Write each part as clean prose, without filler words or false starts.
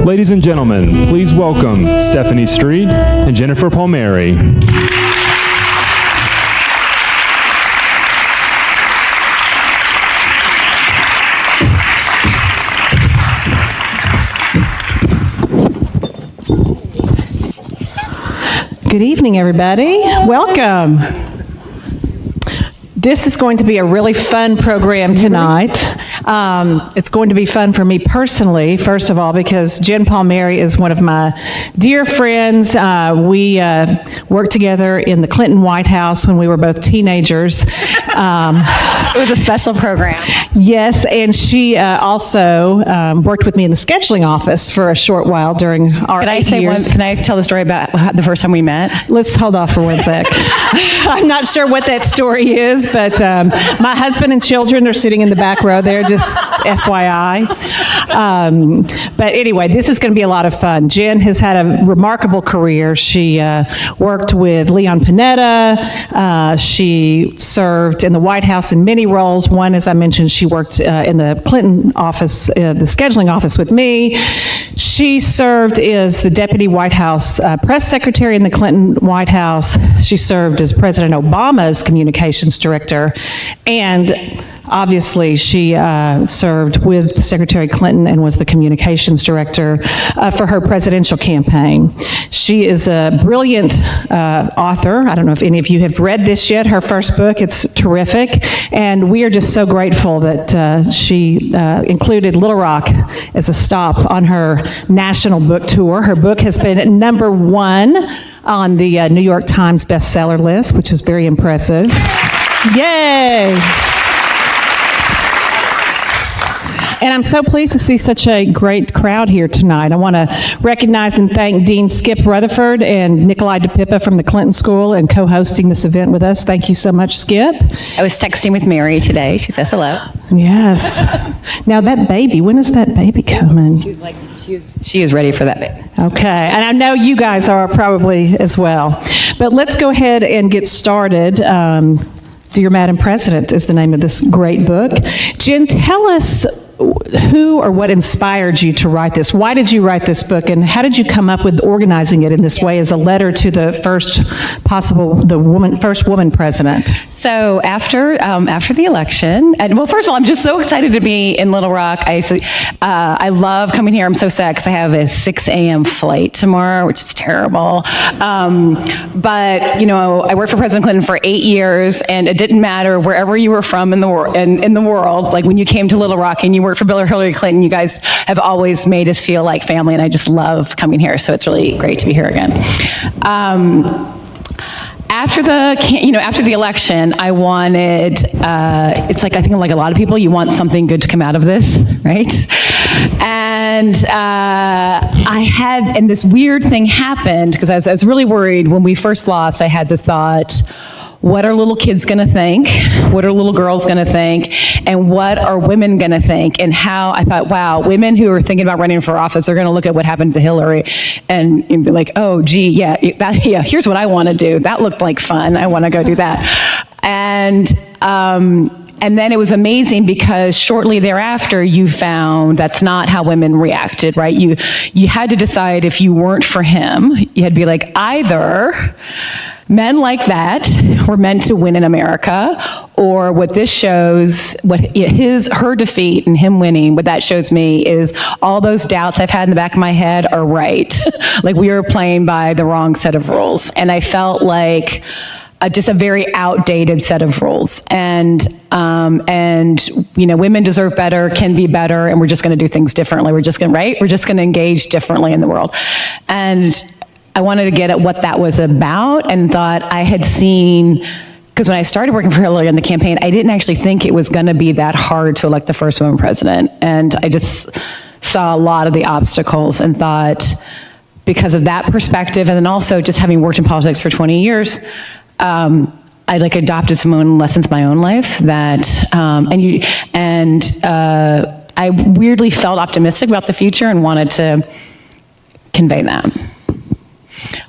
Ladies and gentlemen, please welcome Stephanie Street and Jennifer Palmieri. Good evening, everybody. Welcome. This is going to be a really fun program tonight. It's going to be fun for me personally, first of all, because Jen Palmieri is one of my dear friends. We worked together in the Clinton White House when we were both teenagers. It was a special program. Yes, and she also worked with me in the scheduling office for a short while during our 8 years. Can I tell the story about the first time we met? Let's hold off for 1 sec. I'm not sure what that story is, but my husband and children are sitting in the back row there, just FYI. But anyway, this is going to be a lot of fun. Jen has had a remarkable career. She worked with Leon Panetta. She served in the White House in many roles. One, as I mentioned, she worked in the Clinton office, the scheduling office with me. She served as the Deputy White House Press Secretary in the Clinton White House. She served as President Obama's Communications Director, and obviously she served with Secretary Clinton and was the Communications Director for her presidential campaign. She is a brilliant author. I don't know if any of you have read this yet, her first book. It's terrific, and we are just so grateful that she included Little Rock as a stop on her national book tour. Her book has been #1 on the New York Times bestseller list, which is very impressive. Yay! And I'm so pleased to see such a great crowd here tonight. I want to recognize and thank Dean Skip Rutherford and Nikolai DePippa from the Clinton School and co-hosting this event with us. Thank you so much, Skip. I was texting with Mary today. She says hello. Yes. Now that baby, when is that baby coming? She is ready for that baby. Okay, and I know you guys are probably as well. But let's go ahead and get started. Dear Madam President is the name of this great book. Jen, tell us who or what inspired you to write this? Why did you write this book, and how did you come up with organizing it in this way as a letter to the first woman president? So after the election, and well, first of all, I'm just so excited to be in Little Rock. I love coming here. I'm so sad because I have a 6 a.m. flight tomorrow, which is terrible. But you know, I worked for President Clinton for 8 years, and it didn't matter wherever you were from in the world. Like when you came to Little Rock and you worked for Bill or Hillary Clinton, you guys have always made us feel like family, and I just love coming here. So it's really great to be here again. After the election, I wanted, it's like, I think like a lot of people, you want something good to come out of this, right? And and this weird thing happened, because I was really worried when we first lost. I had the thought, what are little kids gonna think? What are little girls gonna think? And what are women gonna think? And how I thought, wow, women who are thinking about running for office are gonna look at what happened to Hillary and be like, oh, gee, yeah, here's what I wanna do. That looked like fun. I wanna go do that. And then it was amazing because shortly thereafter, you found that's not how women reacted, right? You had to decide if you weren't for him, you had to be like, either men like that were meant to win in America, or what this shows, her defeat and him winning, what that shows me is all those doubts I've had in the back of my head are right. Like we were playing by the wrong set of rules. And I felt like just a very outdated set of rules. And you know, women deserve better, can be better, and we're just gonna do things differently. We're just gonna engage differently in the world. And I wanted to get at what that was about, and thought I had seen, because when I started working for Hillary in the campaign, I didn't actually think it was gonna be that hard to elect the first woman president. And I just saw a lot of the obstacles and thought, because of that perspective, and then also just having worked in politics for 20 years, I adopted some own lessons in my own life that, I weirdly felt optimistic about the future and wanted to convey that.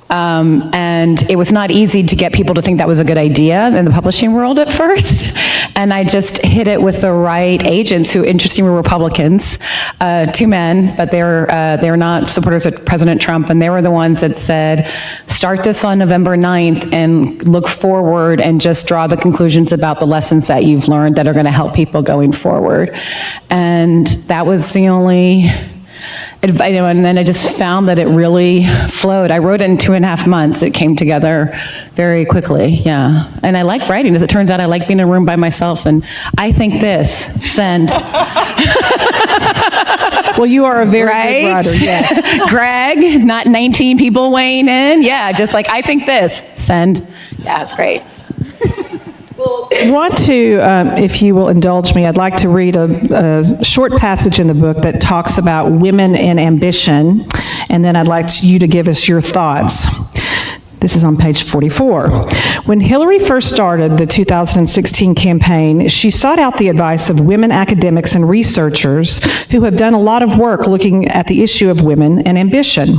And it was not easy to get people to think that was a good idea in the publishing world at first. And I just hit it with the right agents who, interestingly, were Republicans, 2 men, but they're not supporters of President Trump. And they were the ones that said, start this on November 9th and look forward and just draw the conclusions about the lessons that you've learned that are going to help people going forward. And that was the only... And then I just found that it really flowed. I wrote it in 2.5 months. It came together very quickly, yeah. And I like writing. As it turns out, I like being in a room by myself, and I think this, send. Well, you are a very good writer, yeah. Greg, not 19 people weighing in. Yeah, just like, I think this, send. Yeah, it's great. I want to, if you will indulge me, I'd like to read a short passage in the book that talks about women and ambition, and then I'd like you to give us your thoughts. This is on page 44. When Hillary first started the 2016 campaign, she sought out the advice of women academics and researchers who have done a lot of work looking at the issue of women and ambition.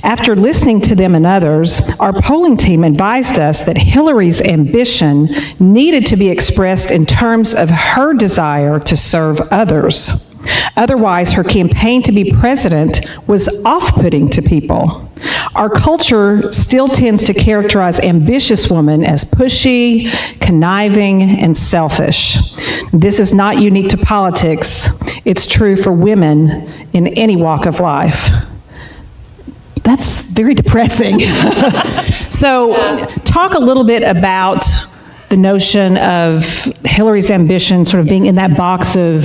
After listening to them and others, our polling team advised us that Hillary's ambition needed to be expressed in terms of her desire to serve others. Otherwise, her campaign to be president was off-putting to people. Our culture still tends to characterize ambitious women as pushy, conniving, and selfish. This is not unique to politics. It's true for women in any walk of life. That's very depressing. So talk a little bit about the notion of Hillary's ambition sort of being in that box of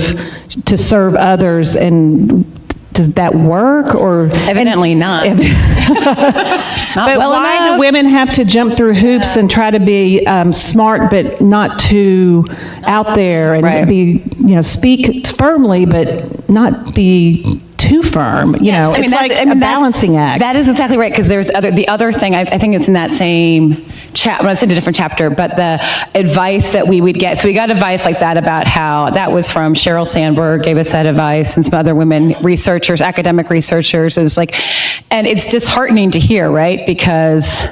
to serve others, and does that work? Or Evidently not. But well why enough. do women have to jump through hoops and try to be smart but not too out there, and Right. be, speak firmly but not be too firm? It's like a balancing act. That is exactly right, because there's the other thing, I think it's in that same chapter, well, it's in a different chapter, but the advice that we would get, so we got advice like that about how, that was from Sheryl Sandberg, gave us that advice, and some other women researchers, academic researchers, and it's disheartening to hear, right, because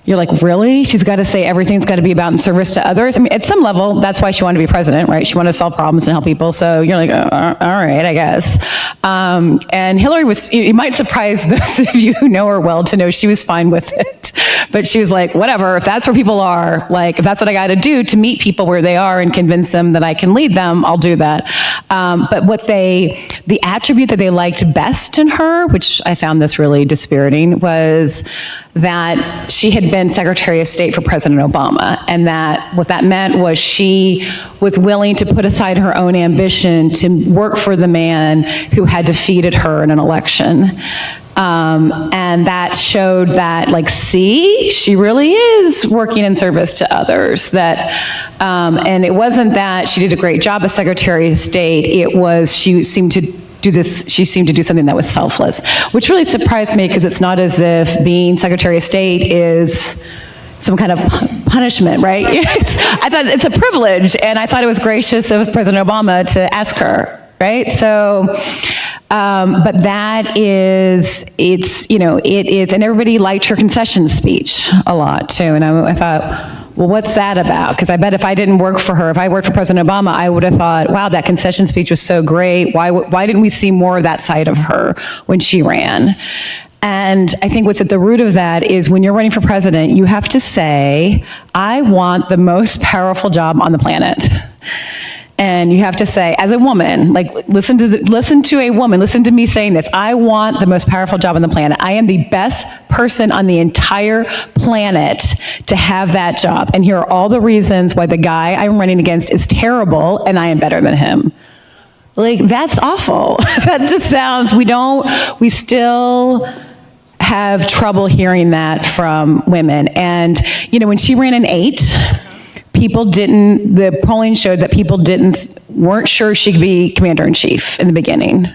you're like, really? She's got to say everything's got to be about in service to others? I mean, at some level, that's why she wanted to be president, right? She wanted to solve problems and help people. So you're like, all right, I guess. And Hillary it might surprise those of you who know her well to know she was fine with it. But she was like, whatever, if that's where people are, like, if that's what I got to do to meet people where they are and convince them that I can lead them, I'll do that. But the attribute that they liked best in her, which I found this really dispiriting, was that she had been Secretary of State for President Obama, and that what that meant was she was willing to put aside her own ambition to work for the man who had defeated her in an election. And that showed that, like, see, she really is working in service to others. And it wasn't that she did a great job as Secretary of State, it was she seemed to do something that was selfless, which really surprised me, because it's not as if being Secretary of State is some kind of punishment, right? I thought it's a privilege, and I thought it was gracious of President Obama to ask her, right? So, but that is, and everybody liked her concession speech a lot too, and I thought, well, what's that about? Because I bet if I didn't work for her, if I worked for President Obama, I would have thought, wow, that concession speech was so great. Why didn't we see more of that side of her when she ran? And I think what's at the root of that is, when you're running for president, you have to say, I want the most powerful job on the planet. And you have to say, as a woman, like, listen to a woman, listen to me saying this, I want the most powerful job on the planet. I am the best person on the entire planet to have that job. And here are all the reasons why the guy I'm running against is terrible, and I am better than him. Like, that's awful. That just sounds, we still have trouble hearing that from women. And, when she ran in 8, the polling showed that people weren't sure she could be commander-in-chief in the beginning.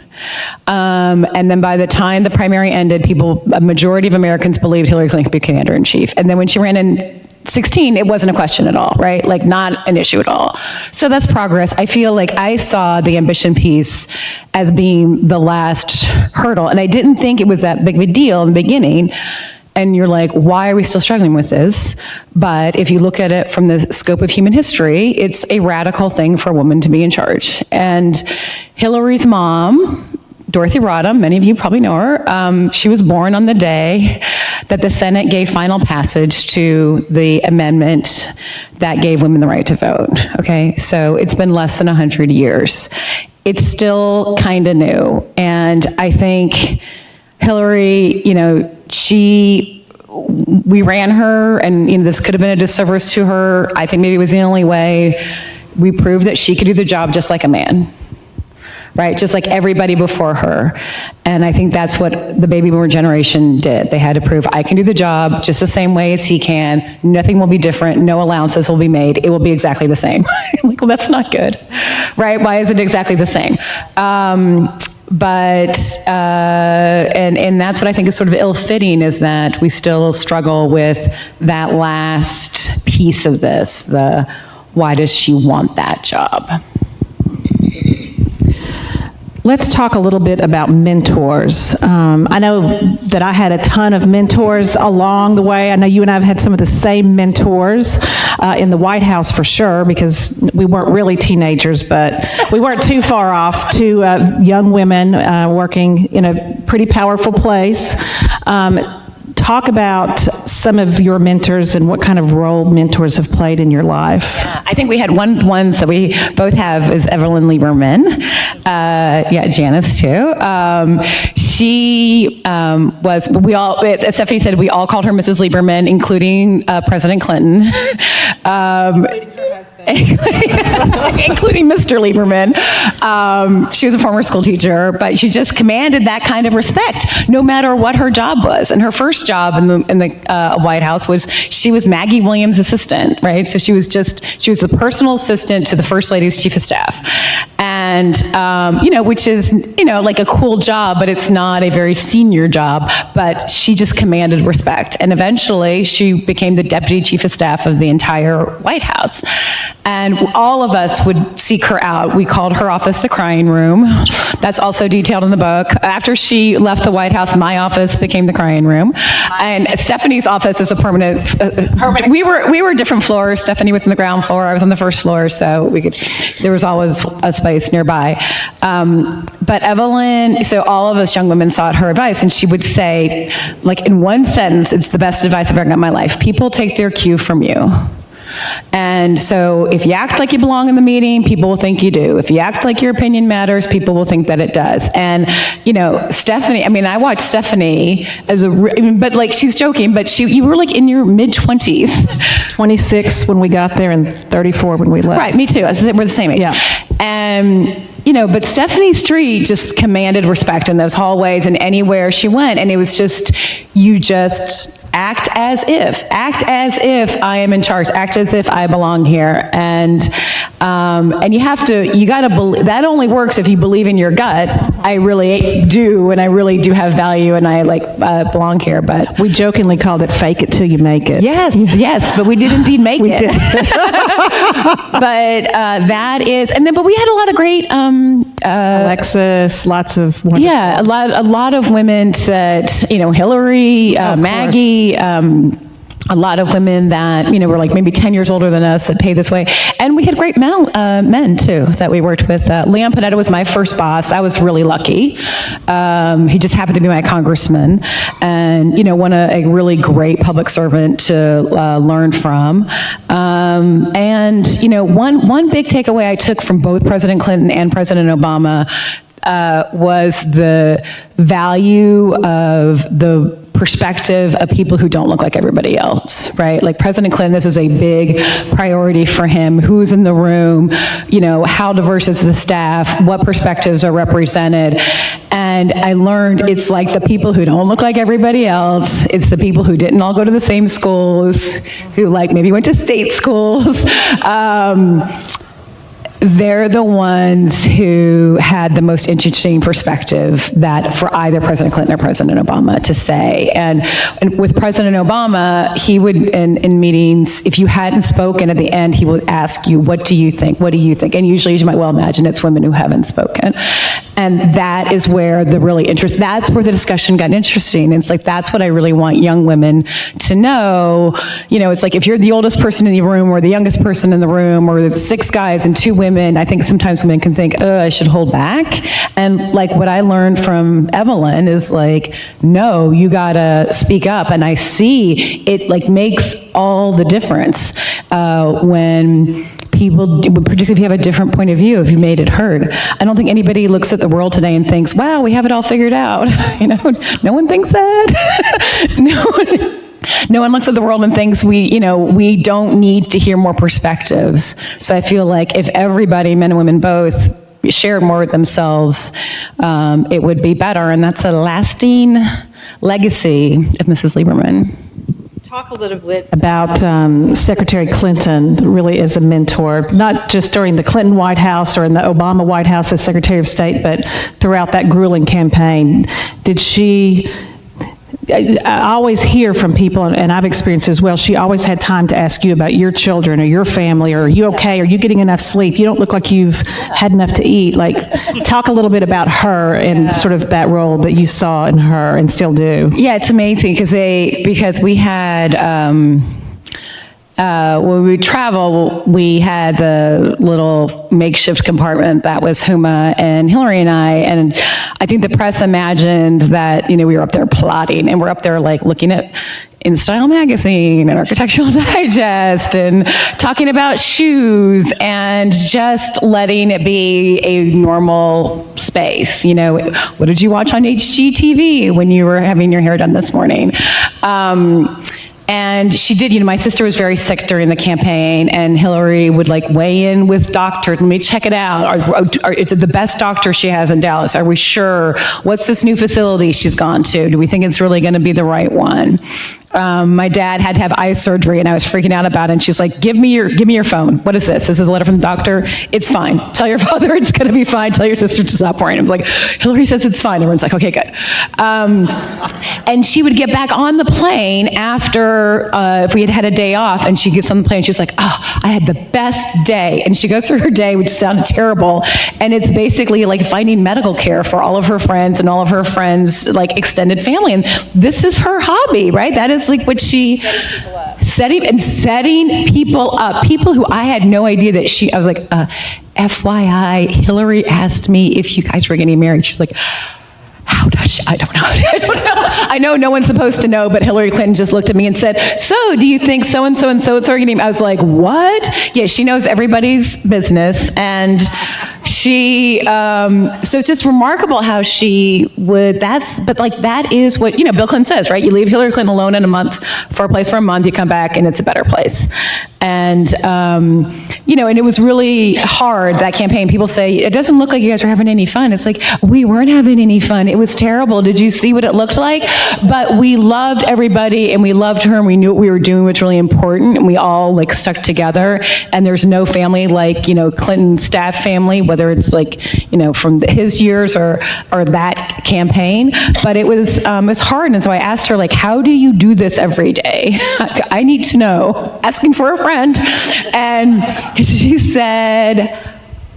And then by the time the primary ended, a majority of Americans believed Hillary Clinton could be commander-in-chief. And then when she ran in 16, it wasn't a question at all, right? Like, not an issue at all. So that's progress. I feel like I saw the ambition piece as being the last hurdle, and I didn't think it was that big of a deal in the beginning. And you're like, why are we still struggling with this? But if you look at it from the scope of human history, it's a radical thing for a woman to be in charge. And Hillary's mom, Dorothy Rodham, many of you probably know her, she was born on the day that the Senate gave final passage to the amendment that gave women the right to vote, okay? So it's been less than 100 years. It's still kind of new. And I think Hillary, we ran her, and this could have been a disservice to her. I think maybe it was the only way. We proved that she could do the job just like a man. Right, just like everybody before her. And I think that's what the baby boomer generation did. They had to prove, I can do the job just the same way as he can. Nothing will be different. No allowances will be made. It will be exactly the same. Like, well, that's not good, right? Why is it exactly the same? And that's what I think is sort of ill-fitting, is that we still struggle with that last piece of this, the why does she want that job? Let's talk a little bit about mentors. I know that I had a ton of mentors along the way. I know you and I have had some of the same mentors in the White House for sure, because we weren't really teenagers, but we weren't too far off. Two young women working in a pretty powerful place. Talk about some of your mentors and what kind of role mentors have played in your life. I think we had one that we both have is Evelyn Lieberman. Janice too. She was, as Stephanie said, we all called her Mrs. Lieberman, including President Clinton. Including Mr. Lieberman. She was a former school teacher, but she just commanded that kind of respect, no matter what her job was. And her first job in the White House was, she was Maggie Williams' assistant, right? So she was the personal assistant to the First Lady's chief of staff. And, which is, like a cool job, but it's not a very senior job, but she just commanded respect. And eventually she became the deputy chief of staff of the entire White House. And all of us would seek her out. We called her office the crying room. That's also detailed in the book. After she left the White House, my office became the crying room. And Stephanie's office is a permanent. We were different floors. Stephanie was on the ground floor. I was on the first floor, so there was always a space nearby. But Evelyn, so all of us young women sought her advice, and she would say, like in one sentence, it's the best advice I've ever got in my life. People take their cue from you. And so if you act like you belong in the meeting, people will think you do. If you act like your opinion matters, people will think that it does. And, Stephanie, I watched Stephanie but like, she's joking, but you were like in your mid-20s. 26 when we got there and 34 when we left. Right, me too. We're the same age. Yeah. And, but Stephanie Street just commanded respect in those hallways and anywhere she went. And it was just, you just act as if I am in charge, act as if I belong here. And you gotta believe, that only works if you believe in your gut. I really do, and I really do have value, and I belong here. But we jokingly called it fake it till you make it. Yes, but we did indeed make it. Did. But that is, but we had a lot of great, Alexis, lots of wonderful. Yeah, a lot of women that, Hillary, Maggie, a lot of women that, were like maybe 10 years older than us that paid this way. And we had great men too, that we worked with. Leon Panetta was my first boss. I was really lucky. He just happened to be my congressman, and, a really great public servant to learn from. And, one big takeaway I took from both President Clinton and President Obama was the value of the perspective of people who don't look like everybody else, right? Like President Clinton, this is a big priority for him. Who's in the room? How diverse is the staff? What perspectives are represented? And I learned it's like the people who don't look like everybody else. It's the people who didn't all go to the same schools, who maybe went to state schools. they're the ones who had the most interesting perspective that for either President Clinton or President Obama to say. And with President Obama, he would, in meetings, if you hadn't spoken at the end, he would ask you, what do you think? What do you think? And usually, as you might well imagine, it's women who haven't spoken. And that is where that's where the discussion got interesting. And it's like, that's what I really want young women to know. You know, it's like, if you're the oldest person in the room or the youngest person in the room, or it's 6 guys and 2 women, I think sometimes women can think, oh, I should hold back. And like what I learned from Evelyn is like, no, you gotta speak up. And I see it like makes all the difference when people, particularly if you have a different point of view, if you made it heard. I don't think anybody looks at the world today and thinks, wow, we have it all figured out. You know, no one thinks that. No one looks at the world and thinks we don't need to hear more perspectives. So I feel like if everybody, men and women both, shared more with themselves, it would be better. And that's a lasting legacy of Mrs. Lieberman. Talk a little bit about Secretary Clinton really as a mentor, not just during the Clinton White House or in the Obama White House as Secretary of State, but throughout that grueling campaign. I always hear from people, and I've experienced as well, she always had time to ask you about your children or your family, or are you okay? Are you getting enough sleep? You don't look like you've had enough to eat. Like, talk a little bit about her and sort of that role that you saw in her and still do. Yeah, it's amazing because we had, when we would travel, we had the little makeshift compartment that was Huma and Hillary and I think the press imagined that, we were up there plotting, and we're up there like looking at In Style magazine and Architectural Digest and talking about shoes and just letting it be a normal space. What did you watch on HGTV when you were having your hair done this morning? And she did, my sister was very sick during the campaign, and Hillary would like weigh in with doctors. Let me check it out. Is it the best doctor she has in Dallas? Are we sure? What's this new facility she's gone to? Do we think it's really going to be the right one? My dad had to have eye surgery, and I was freaking out about it. And she's like, "Give me your phone. What is this? This is a letter from the doctor. It's fine. Tell your father it's going to be fine. Tell your sister to stop worrying." I was like, "Hillary says it's fine." Everyone's like, "Okay, good." And she would get back on the plane after if we had had a day off, and she gets on the plane. She's like, "Oh, I had the best day." And she goes through her day, which sounded terrible. And it's basically like finding medical care for all of her friends and all of her friends, like extended family. And this is her hobby, right? That is like what she setting people up, people who I had no idea that I was like, FYI, Hillary asked me if you guys were getting married. She's like, how does she? I don't know. I know no one's supposed to know, but Hillary Clinton just looked at me and said, "So, do you think so-and-so and so-and-so are getting?" I was like, what? Yeah, she knows everybody's business. And she, so it's just remarkable how she would, that is what, Bill Clinton says, right? You leave Hillary Clinton alone in a month for a place for a month, you come back and it's a better place. And, and it was really hard, that campaign. People say, it doesn't look like you guys are having any fun. It's like, we weren't having any fun. It was terrible. Did you see what it looked like? But we loved everybody, and we loved her, and we knew what we were doing was really important, and we all like stuck together. And there's no family like, Clinton staff family, whether it's like, from his years or that campaign. But it was hard. And so I asked her, like, how do you do this every day? I need to know. Asking for a friend. And she said,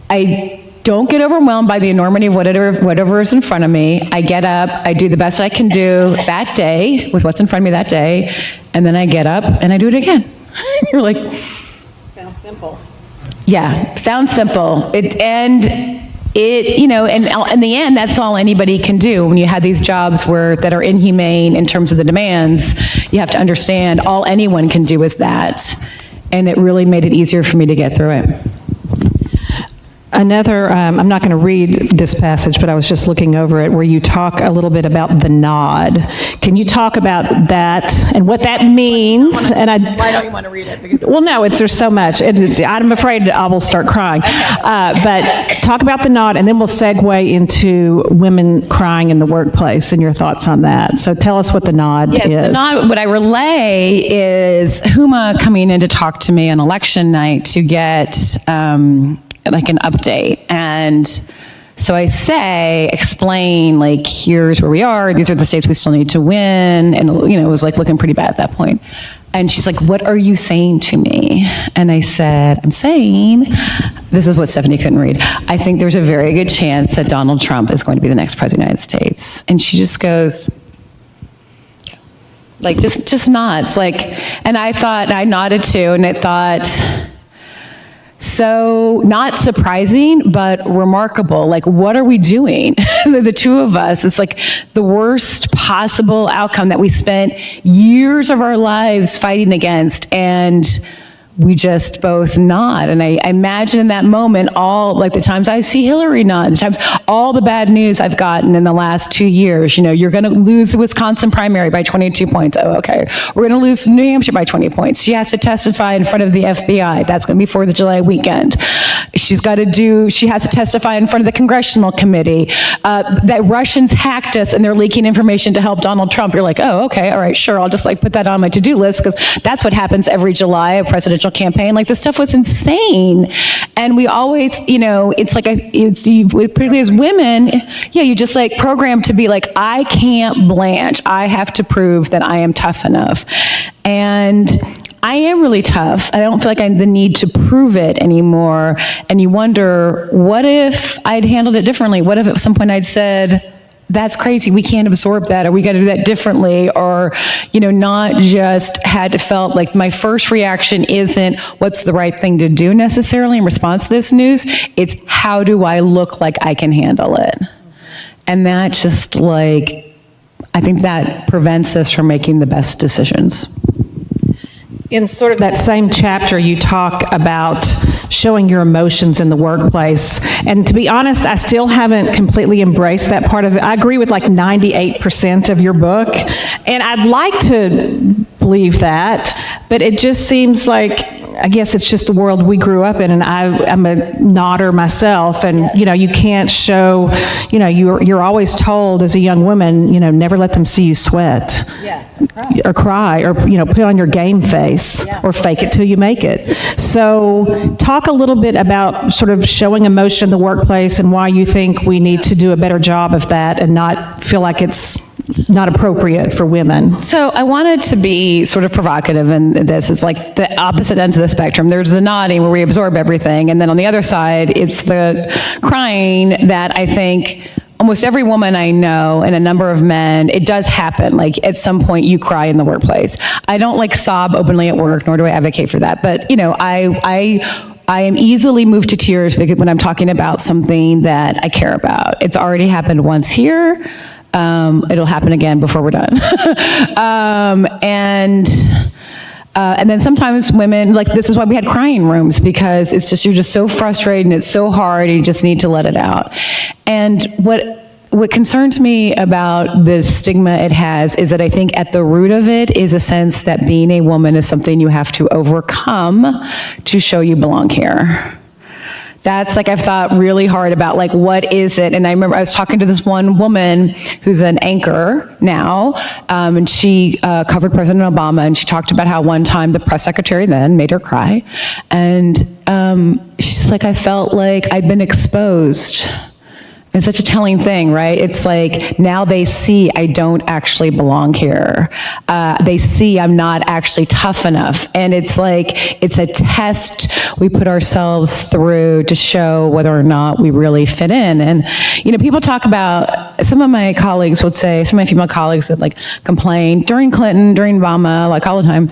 I don't get overwhelmed by the enormity of whatever is in front of me. I get up, I do the best I can do that day with what's in front of me that day, and then I get up and I do it again. You're like, sounds simple. Yeah, sounds simple. And in the end, that's all anybody can do. When you have these jobs that are inhumane in terms of the demands, you have to understand all anyone can do is that. And it really made it easier for me to get through it. Another, I'm not going to read this passage, but I was just looking over it, where you talk a little bit about the nod. Can you talk about that and what that means? Why don't you want to read it? Well, no, there's so much. I'm afraid I will start crying. But talk about the nod, and then we'll segue into women crying in the workplace and your thoughts on that. So tell us what the nod is. The nod, what I relay is Huma coming in to talk to me on election night to get like an update. And so I explain, like, here's where we are. These are the states we still need to win. And, it was like looking pretty bad at that point. And she's like, what are you saying to me? And I said, I'm saying, this is what Stephanie couldn't read. I think there's a very good chance that Donald Trump is going to be the next president of the United States. And she just goes, like, just nods. Like, and I nodded too, and I thought, so not surprising, but remarkable. Like, what are we doing? The two of us, it's like the worst possible outcome that we spent years of our lives fighting against, and we just both nod. And I imagine in that moment, all, like, the times I see Hillary nod, the times, all the bad news I've gotten in the last 2 years, you're going to lose the Wisconsin primary by 22 points. Oh, okay. We're going to lose New Hampshire by 20 points. She has to testify in front of the FBI. That's going to be 4th of July weekend. She has to testify in front of the Congressional Committee that Russians hacked us and they're leaking information to help Donald Trump. You're like, oh, okay, all right, sure. I'll just, like, put that on my to-do list, because that's what happens every July, a presidential campaign. Like, this stuff was insane. And we always, it's like, particularly as women, you just, like, programmed to be like, I can't blanch. I have to prove that I am tough enough. And I am really tough. I don't feel like I have the need to prove it anymore. And you wonder, what if I'd handled it differently? What if at some point I'd said, that's crazy, we can't absorb that, or we got to do that differently, or, not just had to felt like my first reaction isn't what's the right thing to do necessarily in response to this news, it's how do I look like I can handle it? And that just, like, I think that prevents us from making the best decisions. In sort of that same chapter, you talk about showing your emotions in the workplace. And to be honest, I still haven't completely embraced that part of it. I agree with like 98% of your book, and I'd like to believe that, but it just seems like, I guess it's just the world we grew up in, and I'm a nodder myself, and you can't show, you're always told as a young woman, never let them see you sweat, or cry, or put on your game face, or fake it till you make it. So talk a little bit about sort of showing emotion in the workplace and why you think we need to do a better job of that and not feel like it's not appropriate for women. So I wanted to be sort of provocative in this. It's like the opposite ends of the spectrum. There's the nodding where we absorb everything, and then on the other side, it's the crying that I think almost every woman I know and a number of men, it does happen. Like, at some point you cry in the workplace. I don't, like, sob openly at work, nor do I advocate for that. But, I am easily moved to tears because when I'm talking about something that I care about. It's already happened once here. It'll happen again before we're done. And then sometimes women, like, this is why we had crying rooms, because it's just, you're just so frustrated and it's so hard and you just need to let it out. And what concerns me about the stigma it has is that I think at the root of it is a sense that being a woman is something you have to overcome to show you belong here. That's, like, I've thought really hard about, like, what is it? And I remember I was talking to this one woman who's an anchor now, and she covered President Obama, and she talked about how one time the press secretary then made her cry. And she's like, I felt like I'd been exposed. It's such a telling thing, right? It's like, now they see I don't actually belong here. They see I'm not actually tough enough. And it's like, it's a test we put ourselves through to show whether or not we really fit in. And, people talk about, some of my colleagues would say, some of my female colleagues would, like, complain during Clinton, during Obama, like, all the time,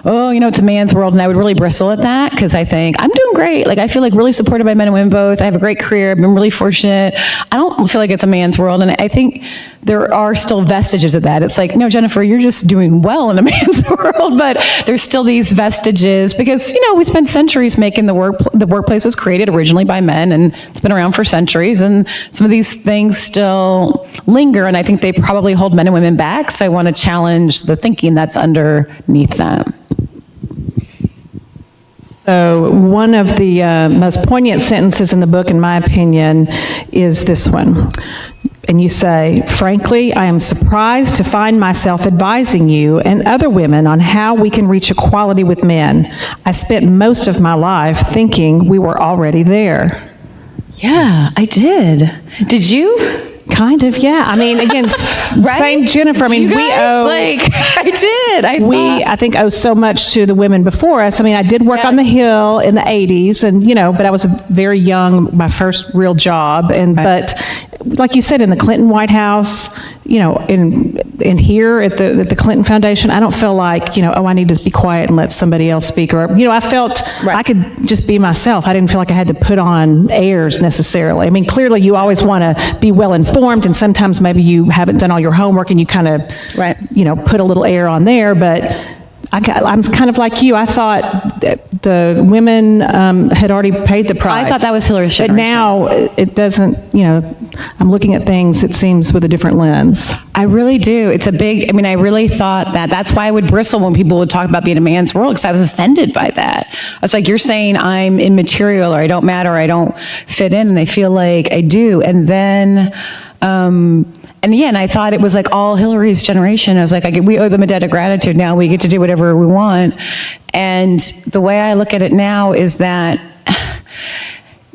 oh, it's a man's world. And I would really bristle at that, because I think I'm doing great. Like, I feel like really supported by men and women both. I have a great career. I've been really fortunate. I don't feel like it's a man's world, and I think there are still vestiges of that. It's like, no, Jennifer, you're just doing well in a man's world, but there's still these vestiges because, we spent centuries making the workplace was created originally by men, and it's been around for centuries, and some of these things still linger, and I think they probably hold men and women back, so I want to challenge the thinking that's underneath that. So one of the most poignant sentences in the book, in my opinion, is this one. and you say, frankly, I am surprised to find myself advising you and other women on how we can reach equality with men. I spent most of my life thinking we were already there. Yeah, I did. Did you? Kind of, yeah. I mean, again, Right? same Jennifer. I mean, You we guys, owe. like, I did. I think, owe so much to the women before us. I mean, I did work on the Yes. Hill in the 80s, and, but I was very young, my first real job. But like you said, in the Clinton White House, in here at the Clinton Foundation, I don't feel like, I need to be quiet and let somebody else speak. Or, I felt I could just be myself. I didn't feel like I had to put on airs necessarily. I mean, clearly you always want to be well informed, and sometimes maybe you haven't done all your homework and you kind of, put a little air on there. But I'm kind of like you. I thought that the women had already paid the price. I thought that was Hillary's But generation. now it doesn't, I'm looking at things, it seems, with a different lens. I really do. It's I really thought that. That's why I would bristle when people would talk about being a man's world, because I was offended by that. I was like, you're saying I'm immaterial, or I don't matter, or I don't fit in, and I feel like I do. And then, and I thought it was like all Hillary's generation. I was like, we owe them a debt of gratitude. Now we get to do whatever we want. And the way I look at it now is that,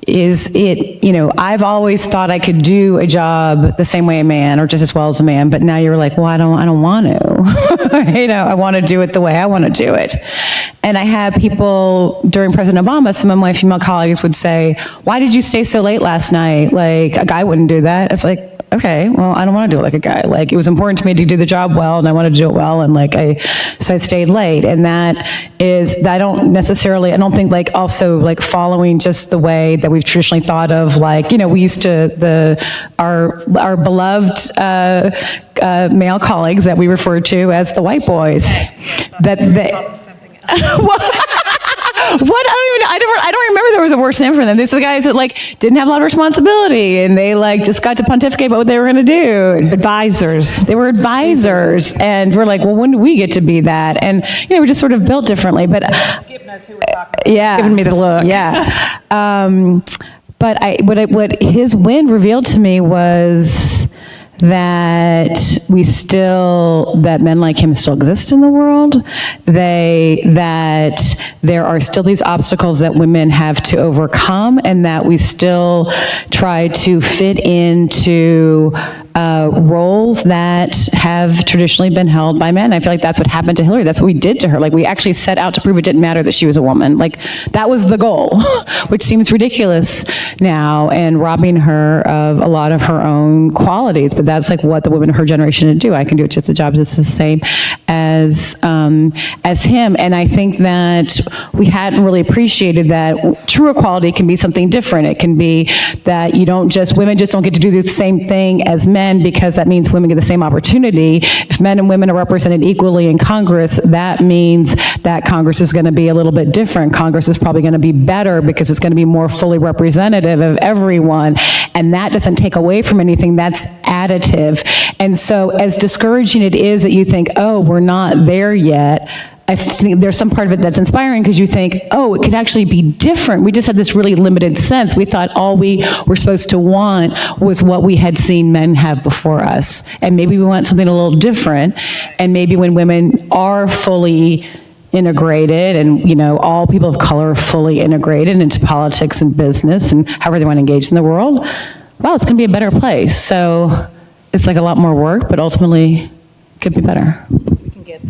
I've always thought I could do a job the same way a man, or just as well as a man, but now you're like, well, I don't want to. I want to do it the way I want to do it. And I had people during President Obama, some of my female colleagues would say, why did you stay so late last night? Like, a guy wouldn't do that. It's like, okay, well, I don't want to do it like a guy. Like, it was important to me to do the job well, and I wanted to do it well, and so I stayed late. And I don't think also following just the way that we've traditionally thought of, we used to, our beloved male colleagues that we referred to as the white boys. That they, what? I don't remember there was a worse name for them. These are the guys that didn't have a lot of responsibility, and they just got to pontificate about what they were going to do. Advisors. They were advisors, and we're like, well, when do we get to be that? And we're just sort of built differently. But Skip knows who we're talking about. yeah, Giving me the look. Yeah. But what his win revealed to me was that that men like him still exist in the world, that there are still these obstacles that women have to overcome, and that we still try to fit into roles that have traditionally been held by men. I feel like that's what happened to Hillary. That's what we did to her. We actually set out to prove it didn't matter that she was a woman. That was the goal, which seems ridiculous now and robbing her of a lot of her own qualities. But that's what the women of her generation would do. I can do it just the job just the same as him. And I think that we hadn't really appreciated that true equality can be something different. It can be that women just don't get to do the same thing as men, because that means women get the same opportunity. If men and women are represented equally in Congress, that means that Congress is going to be a little bit different. Congress is probably going to be better because it's going to be more fully representative of everyone. And that doesn't take away from anything. That's additive. And so as discouraging it is that you think, oh, we're not there yet, I think there's some part of it that's inspiring, because you think, oh, it could actually be different. We just had this really limited sense. We thought all we were supposed to want was what we had seen men have before us. And maybe we want something a little different. And maybe when women are fully integrated, and all people of color are fully integrated into politics and business and however they want to engage in the world, well, it's going to be a better place. So it's a lot more work, but ultimately it could be better. We can get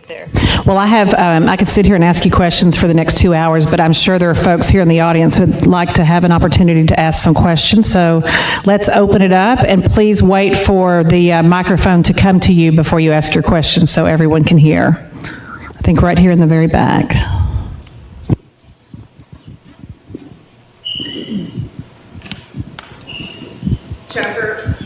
there. Well, I could sit here and ask you questions for the next 2 hours, but I'm sure there are folks here in the audience who would like to have an opportunity to ask some questions. So let's open it up, and please wait for the microphone to come to you before you ask your question so everyone can hear. I think right here in the very back. Jennifer.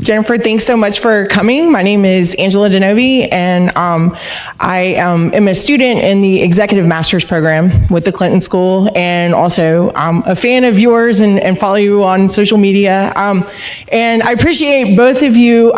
Jennifer, thanks so much for coming. My name is Angela DeNovi, and I am a student in the Executive Master's Program with the Clinton School, and also I'm a fan of yours and follow you on social media. And I appreciate both of you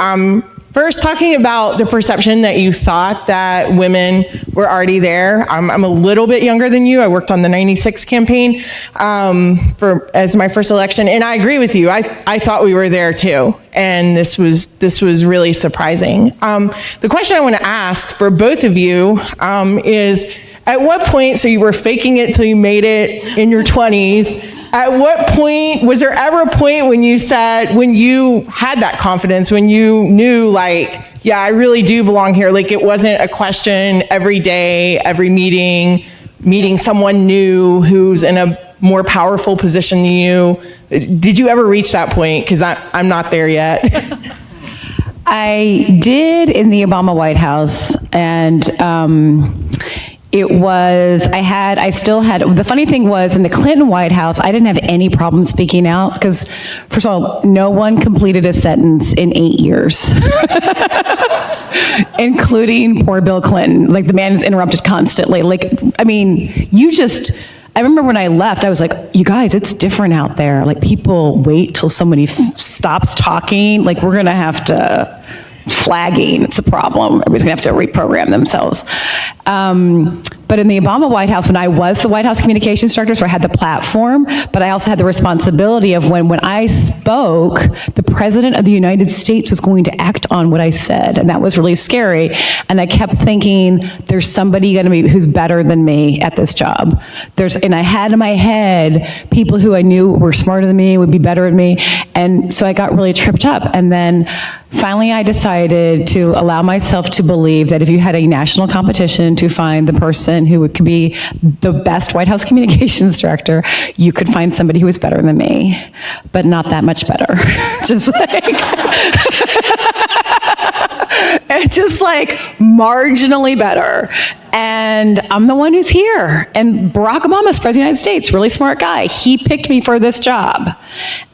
First, talking about the perception that you thought that women were already there. I'm a little bit younger than you. I worked on the 96 campaign as my first election, and I agree with you. I thought we were there too, and this was really surprising. The question I want to ask for both of you is, at what point, so you were faking it till you made it in your 20s, at what point, was there ever a point when you had that confidence, when you knew, like, yeah, I really do belong here? Like, it wasn't a question every day, every meeting someone new who's in a more powerful position than you. Did you ever reach that point? Because I'm not there yet. I did in the Obama White House, and the funny thing was, in the Clinton White House, I didn't have any problem speaking out, because, first of all, no one completed a sentence in 8 years, including poor Bill Clinton. Like, the man is interrupted constantly. Like, I mean, I remember when I left, I was like, you guys, it's different out there. Like, people wait till somebody stops talking. Like, we're going to have to... Flagging, it's a problem. Everybody's gonna have to reprogram themselves. But in the Obama White House, when I was the White House communications director, so I had the platform, but I also had the responsibility of when I spoke, the President of the United States was going to act on what I said, and that was really scary. And I kept thinking, there's somebody gonna be who's better than me at this job. And I had in my head people who I knew were smarter than me, would be better than me, and so I got really tripped up. And then finally, I decided to allow myself to believe that if you had a national competition to find the person who could be the best White House communications director, you could find somebody who was better than me, but not that much better. just like marginally better. And I'm the one who's here. And Barack Obama's president of the United States, really smart guy. He picked me for this job.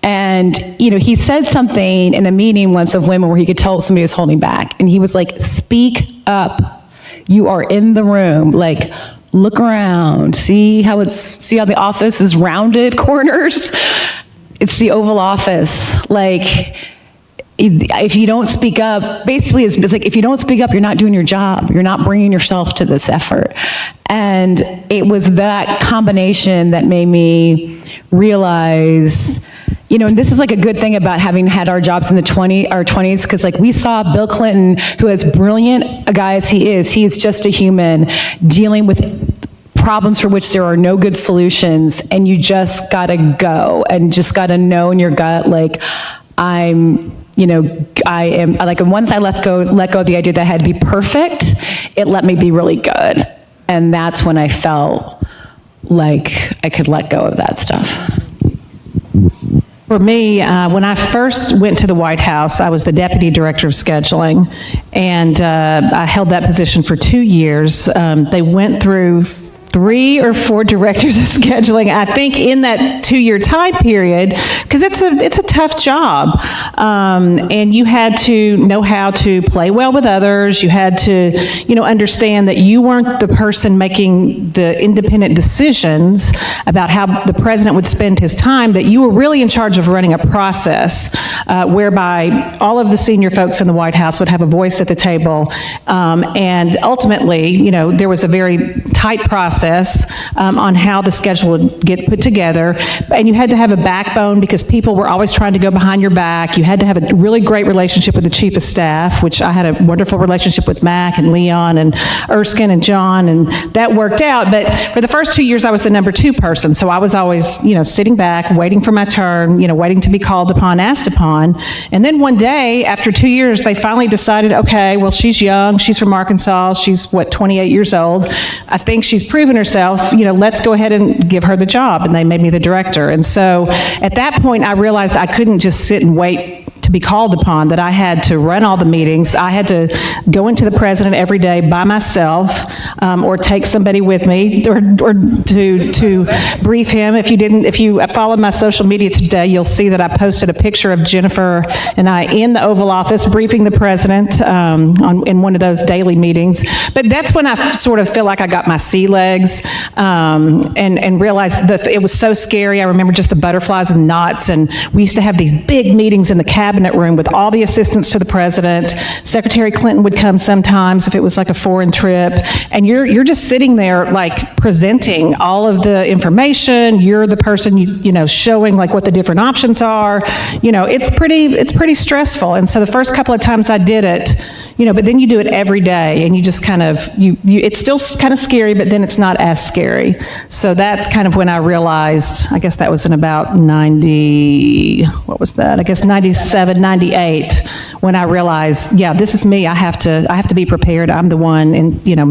And, he said something in a meeting once of women where he could tell somebody was holding back. And he was like, speak up. You are in the room. Like, look around. See how the office is rounded corners? It's the Oval Office. Like, if you don't speak up, basically it's like, if you don't speak up, you're not doing your job. You're not bringing yourself to this effort. And it was that combination that made me realize, and this is like a good thing about having had our jobs in our 20s, because like we saw Bill Clinton, who as brilliant a guy as he is just a human dealing with problems for which there are no good solutions, and you just gotta go and just gotta know in your gut, like, I am like, and once I let go of the idea that I had to be perfect, it let me be really good. And that's when I felt like I could let go of that stuff. For me, when I first went to the White House, I was the deputy director of scheduling, and I held that position for 2 years. They went through 3 or 4 directors of scheduling, I think, in that 2-year time period, because it's a tough job. And you had to know how to play well with others. You had to, understand that you weren't the person making the independent decisions about how the president would spend his time, that you were really in charge of running a process whereby all of the senior folks in the White House would have a voice at the table. And ultimately, there was a very tight process on how the schedule would get put together. And you had to have a backbone because people were always trying to go behind your back. You had to have a really great relationship with the chief of staff, which I had a wonderful relationship with Mac and Leon and Erskine and John, and that worked out. But for the first 2 years, I was the number 2 person. So I was always, sitting back, waiting for my turn, waiting to be called upon, asked upon. And then one day, after 2 years, they finally decided, okay, well, she's young. She's from Arkansas. She's, 28 years old. I think she's proven herself, let's go ahead and give her the job. And they made me the director. And so at that point, I realized I couldn't just sit and wait to be called upon, that I had to run all the meetings. I had to go into the president every day by myself, or take somebody with me, or to brief him. If you followed my social media today, you'll see that I posted a picture of Jennifer and I in the Oval Office briefing the president in one of those daily meetings. But that's when I sort of feel like I got my sea legs, and realized that it was so scary. I remember just the butterflies and knots, and we used to have these big meetings in the cabinet cabinet room with all the assistants to the president. Secretary Clinton would come sometimes if it was like a foreign trip, and you're just sitting there like presenting all of the information. You're the person you know showing like what the different options are. You know, it's pretty stressful. And so the first couple of times I did it, you know, but then you do it every day, and you just kind of it's still kind of scary, but then it's not as scary. So that's kind of when I realized, I guess that was in about 97, 98, when I realized, yeah, this is me. I have to be prepared. I'm the one, and you know,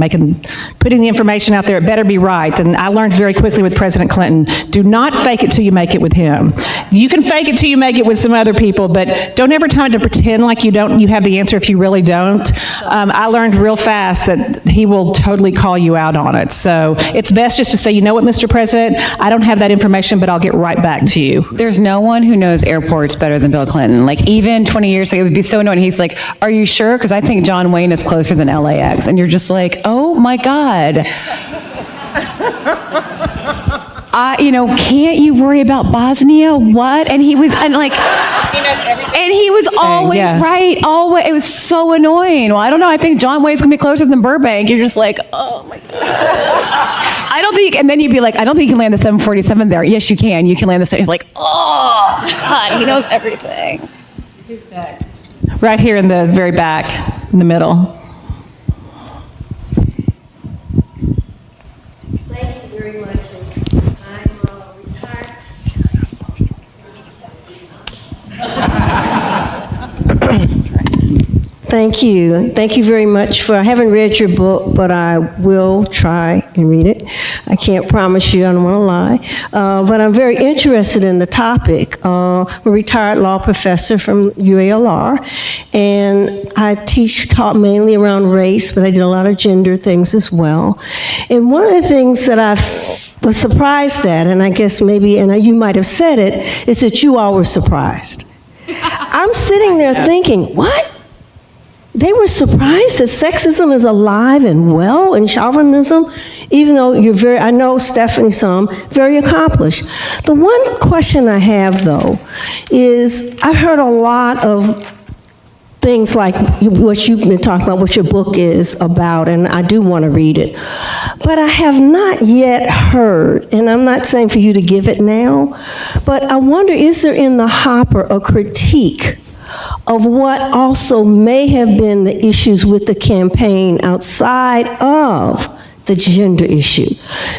putting the information out there. It better be right. And I learned very quickly with President Clinton, do not fake it till you make it with him. You can fake it till you make it with some other people, but don't ever try to pretend like you have the answer if you really don't. I learned real fast that he will totally call you out on it. So it's best just to say, you know what, Mr. President, I don't have that information, but I'll get right back to you. There's no one who knows airports better than Bill Clinton. Like, even 20 years ago, it would be so annoying. He's like, are you sure? Because I think John Wayne is closer than LAX. And you're just like, oh my God. Can't you worry about Bosnia? What? And he was, and like, he knows everything. And he was always right. Always. It was so annoying. Well, I don't know. I think John Wayne's gonna be closer than Burbank. You're just like, oh my God. I don't think, and then you'd be like, I don't think you can land the 747 there. Yes, you can. You can land the 7. He's like, oh God, he knows everything. Who's next? Right here in the very back, in the middle. Thank you very much. I'm retired. Thank you. Thank you very much I haven't read your book, but I will try and read it. I can't promise you, I don't want to lie. But I'm very interested in the topic. I'm a retired law professor from UALR, and I taught mainly around race, but I did a lot of gender things as well. And one of the things that I was surprised at, and I guess maybe, and you might have said it, is that you all were surprised. I'm sitting there thinking, what? They were surprised that sexism is alive and well, and chauvinism, even though I know Stephanie very accomplished. The one question I have, though, is I've heard a lot of things like what you've been talking about, what your book is about, and I do want to read it. But I have not yet heard, and I'm not saying for you to give it now, but I wonder, is there in the hopper a critique of what also may have been the issues with the campaign outside of the gender issue?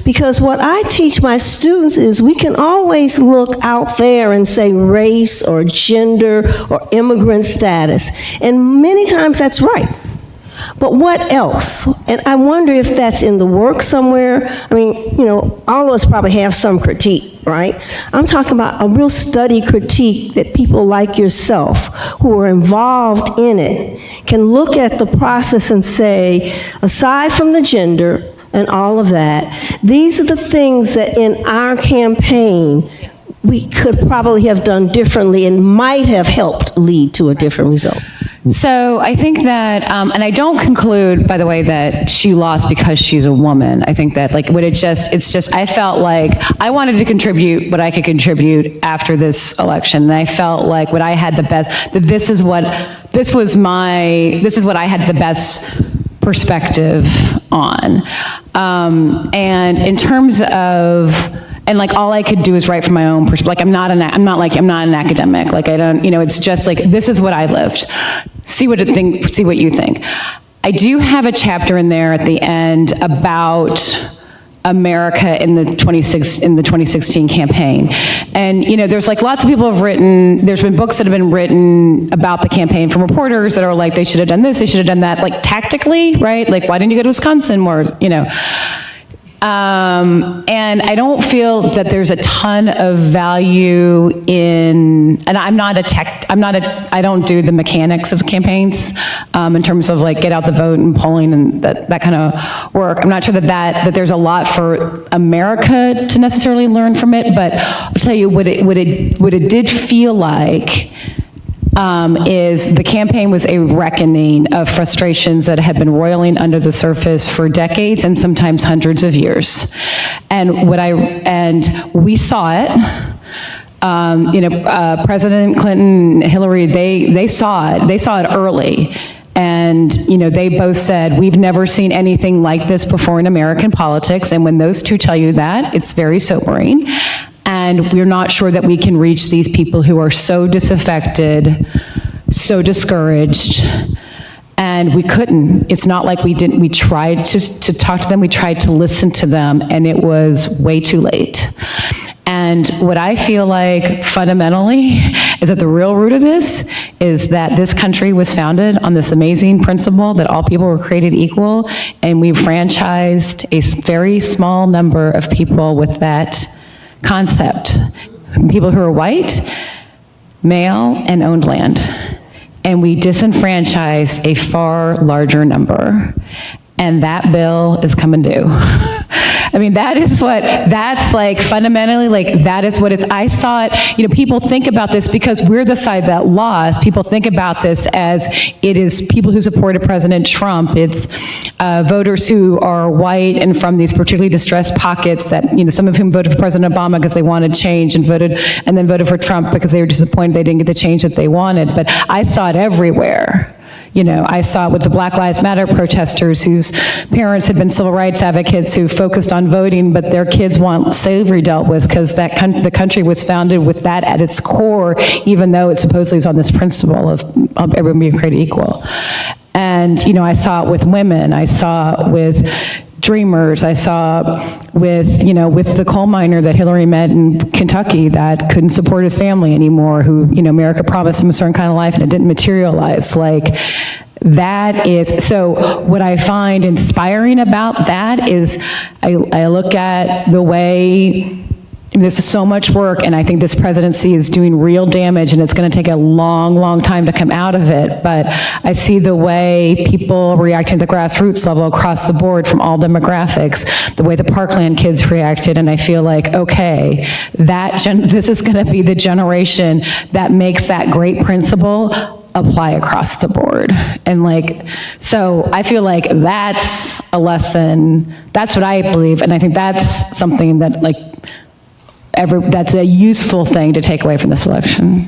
Because what I teach my students is we can always look out there and say race or gender or immigrant status, and many times that's right. But what else? And I wonder if that's in the work somewhere. I mean, all of us probably have some critique, right? I'm talking about a real study critique that people like yourself who are involved in it can look at the process and say, aside from the gender and all of that, these are the things that in our campaign we could probably have done differently and might have helped lead to a different result. So I think that, and I don't conclude, by the way, that she lost because she's a woman. I think that, I felt like I wanted to contribute what I could contribute after this election, and I felt like what I had the best, that this is what I had the best perspective on. And in terms of, and like all I could do is write from my own perspective. Like I'm not an academic. Like I don't, it's just like, this is what I lived. See what you think. I do have a chapter in there at the end about America in the 2016 campaign. And there's like lots of people have written, there's been books that have been written about the campaign from reporters that are like, they should have done this, they should have done that, like tactically, right? Like, why didn't you go to Wisconsin more, and I don't feel that there's a ton of value in, and I don't do the mechanics of campaigns in terms of like get out the vote and polling and that kind of work. I'm not sure that there's a lot for America to necessarily learn from it, but I'll tell you what it did feel like is the campaign was a reckoning of frustrations that had been roiling under the surface for decades and sometimes hundreds of years. And we saw it. President Clinton, Hillary, they saw it. They saw it early. And, they both said, we've never seen anything like this before in American politics. And when those two tell you that, it's very sobering. And we're not sure that we can reach these people who are so disaffected, so discouraged. And we couldn't. It's not like we didn't. We tried to talk to them. We tried to listen to them. And it was way too late. And what I feel like fundamentally is that the real root of this is that this country was founded on this amazing principle that all people were created equal, and we franchised a very small number of people with that concept. People who are white, male, and owned land. And we disenfranchised a far larger number. And that bill is coming due. I mean, that's like fundamentally, like that is what it's, I saw it, people think about this because we're the side that lost. People think about this as it is people who supported President Trump. It's voters who are white and from these particularly distressed pockets that, some of whom voted for President Obama because they wanted change and then voted for Trump because they were disappointed they didn't get the change that they wanted. But I saw it everywhere. I saw it with the Black Lives Matter protesters whose parents had been civil rights advocates who focused on voting, but their kids want slavery dealt with because the country was founded with that at its core, even though it supposedly is on this principle of everyone being created equal. And, I saw it with women. I saw it with dreamers. I saw with the coal miner that Hillary met in Kentucky that couldn't support his family anymore, who, America promised him a certain kind of life and it didn't materialize. Like, that is, so what I find inspiring about that is I look at the way, this is so much work, and I think this presidency is doing real damage, and it's going to take a long, long time to come out of it. But I see the way people reacting at the grassroots level across the board from all demographics, the way the Parkland kids reacted, and I feel like, okay, this is going to be the generation that makes that great principle apply across the board. And so I feel like that's a lesson. That's what I believe, and I think that's something that that's a useful thing to take away from this election.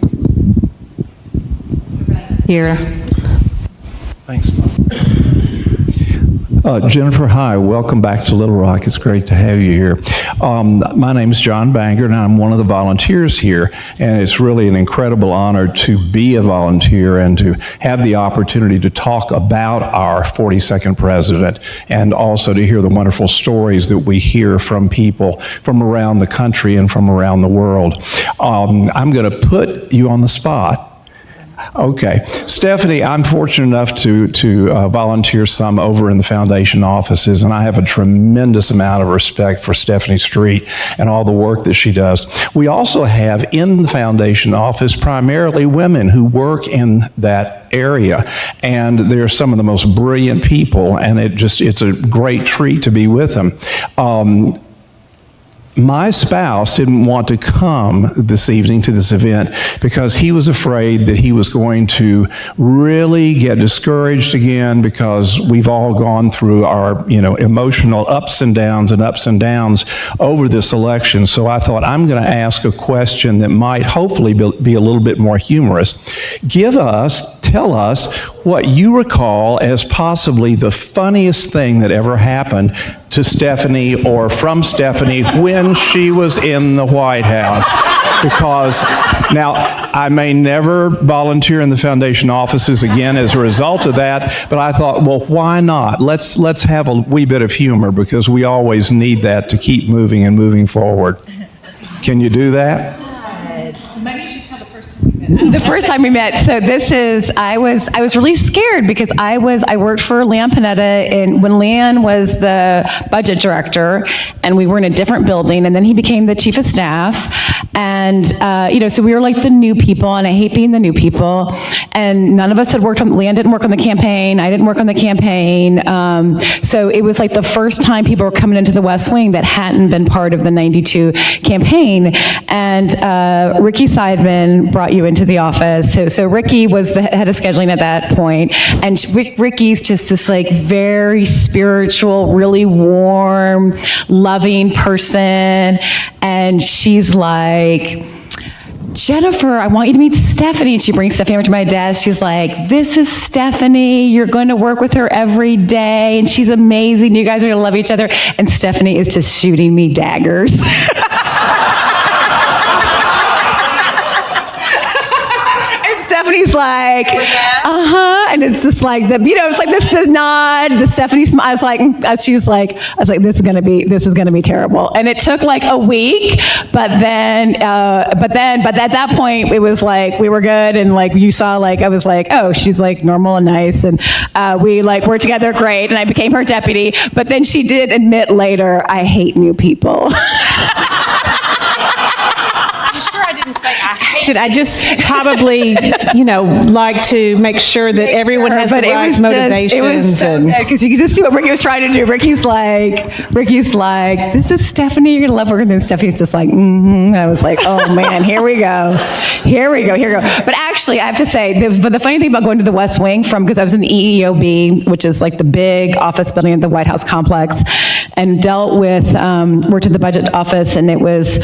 Here. Thanks, Bob. Jennifer, hi. Welcome back to Little Rock. It's great to have you here. My name is John Banger, and I'm one of the volunteers here. And it's really an incredible honor to be a volunteer and to have the opportunity to talk about our 42nd president and also to hear the wonderful stories that we hear from people from around the country and from around the world. I'm going to put you on the spot. Okay. Stephanie, I'm fortunate enough to volunteer some over in the foundation offices, and I have a tremendous amount of respect for Stephanie Street and all the work that she does. We also have in the foundation office primarily women who work in that area, and they're some of the most brilliant people, and it's a great treat to be with them. My spouse didn't want to come this evening to this event because he was afraid that he was going to really get discouraged again, because we've all gone through our, emotional ups and downs over this election. So I thought, I'm going to ask a question that might hopefully be a little bit more humorous. Tell us what you recall as possibly the funniest thing that ever happened to Stephanie or from Stephanie when she was in the White House. Because now I may never volunteer in the foundation offices again as a result of that, but I thought, well, why not? Let's have a wee bit of humor, because we always need that to keep moving and moving forward. Can you do that? Maybe you should tell the first time we met. The first time we met. So I was really scared because I worked for Leon Panetta when Leon was the budget director, and we were in a different building, and then he became the chief of staff. And, so we were like the new people, and I hate being the new people. And none of us had worked on, Leon didn't work on the campaign, I didn't work on the campaign. So it was like the first time people were coming into the West Wing that hadn't been part of the 92 campaign. And Ricky Seidman brought you into the office. So Ricky was the head of scheduling at that point. And Ricky's just this very spiritual, really warm, loving person. And she's like, Jennifer, I want you to meet Stephanie. And she brings Stephanie over to my desk. She's like, this is Stephanie. You're going to work with her every day, and she's amazing. You guys are going to love each other. And Stephanie is just shooting me daggers. Stephanie's like, and it's just like it's like the nod, the Stephanie smile. I was like, this is gonna be terrible. And it took like a week, but at that point it was like we were good, and like you saw, like I was like, oh, she's like normal and nice, and we like were together great, and I became her deputy. But then she did admit later, I hate new people. I just probably, like to make sure that everyone has the right motivations. It was so good, because you could just see what Ricky was trying to do. Ricky's like, this is Stephanie, you're going to love her. And then Stephanie's just like, I was like, oh man, here we go. But actually, I have to say, the funny thing about going to the West Wing because I was in the EEOB, which is like the big office building at the White House complex, and worked at the budget office, and it was,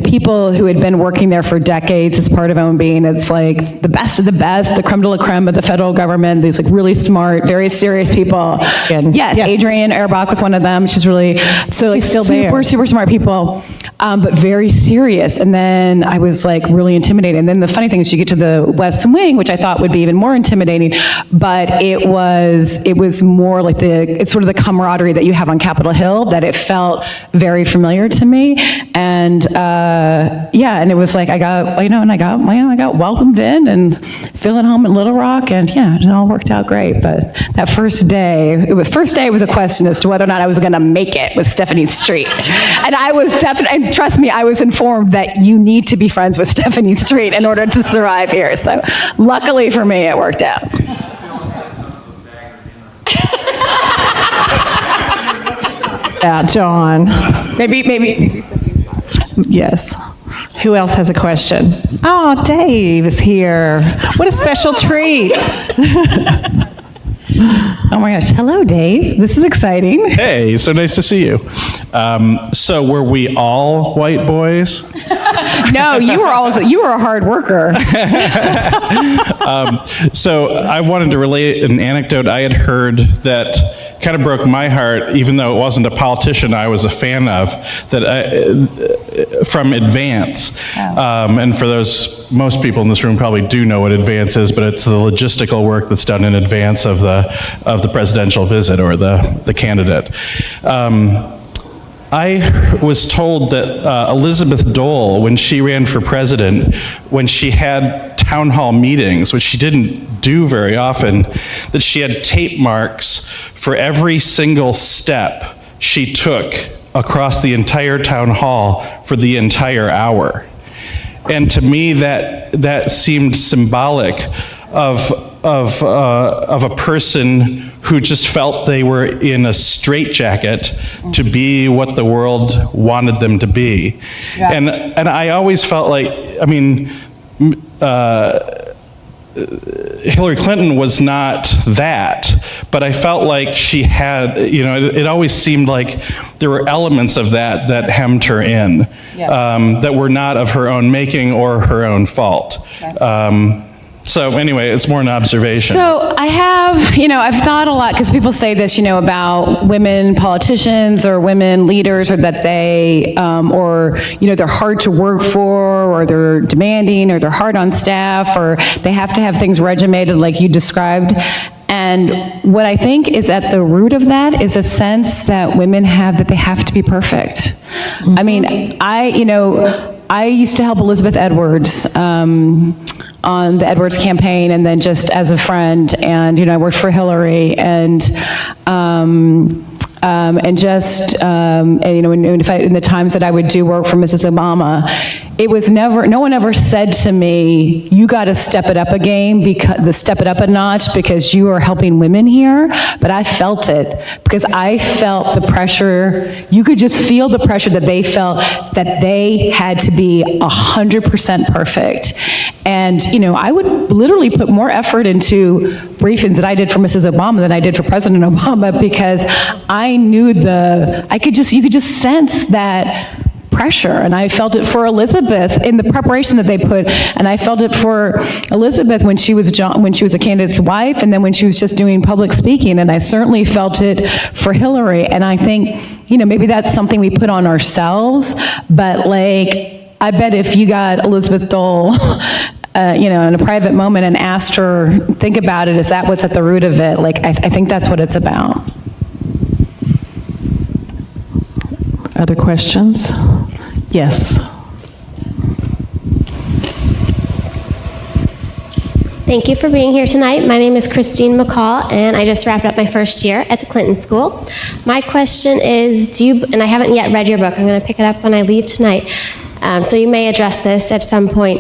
people who had been working there for decades as part of OMB, and it's like the best of the best, the creme de la creme of the federal government, these like really smart, very serious people. Yes, yeah. Adrienne Erbach was one of them. She's really, she's still super smart people, but very serious. And then I was like really intimidated. And then the funny thing is you get to the West Wing, which I thought would be even more intimidating, but it was more like it's sort of the camaraderie that you have on Capitol Hill, that it felt very familiar to me. And and it was like I got welcomed in and feeling home in Little Rock, and it all worked out great. But that first day was a question as to whether or not I was going to make it with Stephanie Street. And I was and trust me, I was informed that you need to be friends with Stephanie Street in order to survive here. So luckily for me, it worked out. Yeah, John. Maybe. Yes. Who else has a question? Oh, Dave is here. What a special treat. Oh my gosh. Hello, Dave. This is exciting. Hey, so nice to see you. So were we all white boys? No, you were a hard worker. So I wanted to relate an anecdote I had heard that kind of broke my heart, even though it wasn't a politician I was a fan of, from Advance. And for most people in this room probably do know what Advance is, but it's the logistical work that's done in advance of the presidential visit or the candidate. I was told that Elizabeth Dole, when she ran for president, when she had town hall meetings, which she didn't do very often, that she had tape marks for every single step she took across the entire town hall for the entire hour. And to me, that seemed symbolic of a person who just felt they were in a straitjacket to be what the world wanted them to be. Yeah. And I always felt like, Hillary Clinton was not that, but I felt like she had, it always seemed like there were elements of that hemmed her in, that were not of her own making or her own fault. Okay. So anyway, it's more an observation. So I have, I've thought a lot, because people say this, about women politicians or women leaders, or that they, they're hard to work for, or they're demanding, or they're hard on staff, or they have to have things regimented like you described. And what I think is at the root of that is a sense that women have that they have to be perfect. Mm-hmm. I mean, I used to help Elizabeth Edwards on the Edwards campaign, and then just as a friend, and I worked for Hillary, and just in the times that I would do work for Mrs. Obama, it was no one ever said to me, you got to step it up a notch because you are helping women here. But I felt it, because I felt the pressure. You could just feel the pressure that they felt, that they had to be 100% perfect. And I would literally put more effort into briefings that I did for Mrs. Obama than I did for President Obama, because I knew you could just sense that pressure, and I felt it for Elizabeth in the preparation that they put, and I felt it for Elizabeth when she was a candidate's wife, and then when she was just doing public speaking, and I certainly felt it for Hillary. And I think, maybe that's something we put on ourselves, but I bet if you got Elizabeth Dole in a private moment and asked her, think about it, is that what's at the root of it? I think that's what it's about. Other questions? Yes. Thank you for being here tonight. My name is Christine McCall, and I just wrapped up my first year at the Clinton School. My question is, and I haven't yet read your book, I'm going to pick it up when I leave tonight, so you may address this at some point.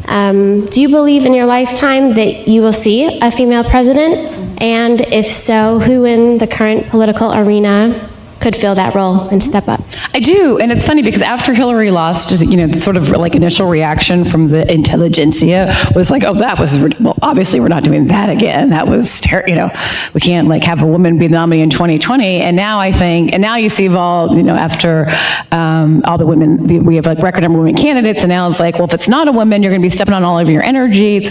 Do you believe in your lifetime that you will see a female president? And if so, who in the current political arena could fill that role and step up? I do, and it's funny because after Hillary lost, the sort of initial reaction from the intelligentsia was oh, that was, well, obviously we're not doing that again. That was, we can't have a woman be the nominee in 2020. And now now you see after all the women, we have record number of women candidates, and now it's well, if it's not a woman, you're going to be stepping on all of your energy.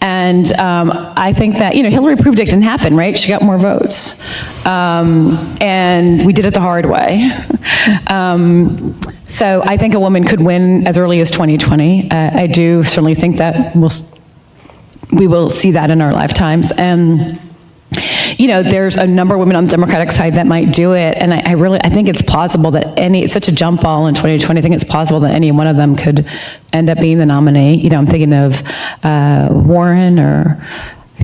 And I think that, Hillary proved it can happen, right? She got more votes. And we did it the hard way. So I think a woman could win as early as 2020. I do certainly think that we will see that in our lifetimes. And there's a number of women on the Democratic side that might do it, and I think it's plausible that it's such a jump ball in 2020. I think it's possible that any one of them could end up being the nominee. I'm thinking of Warren or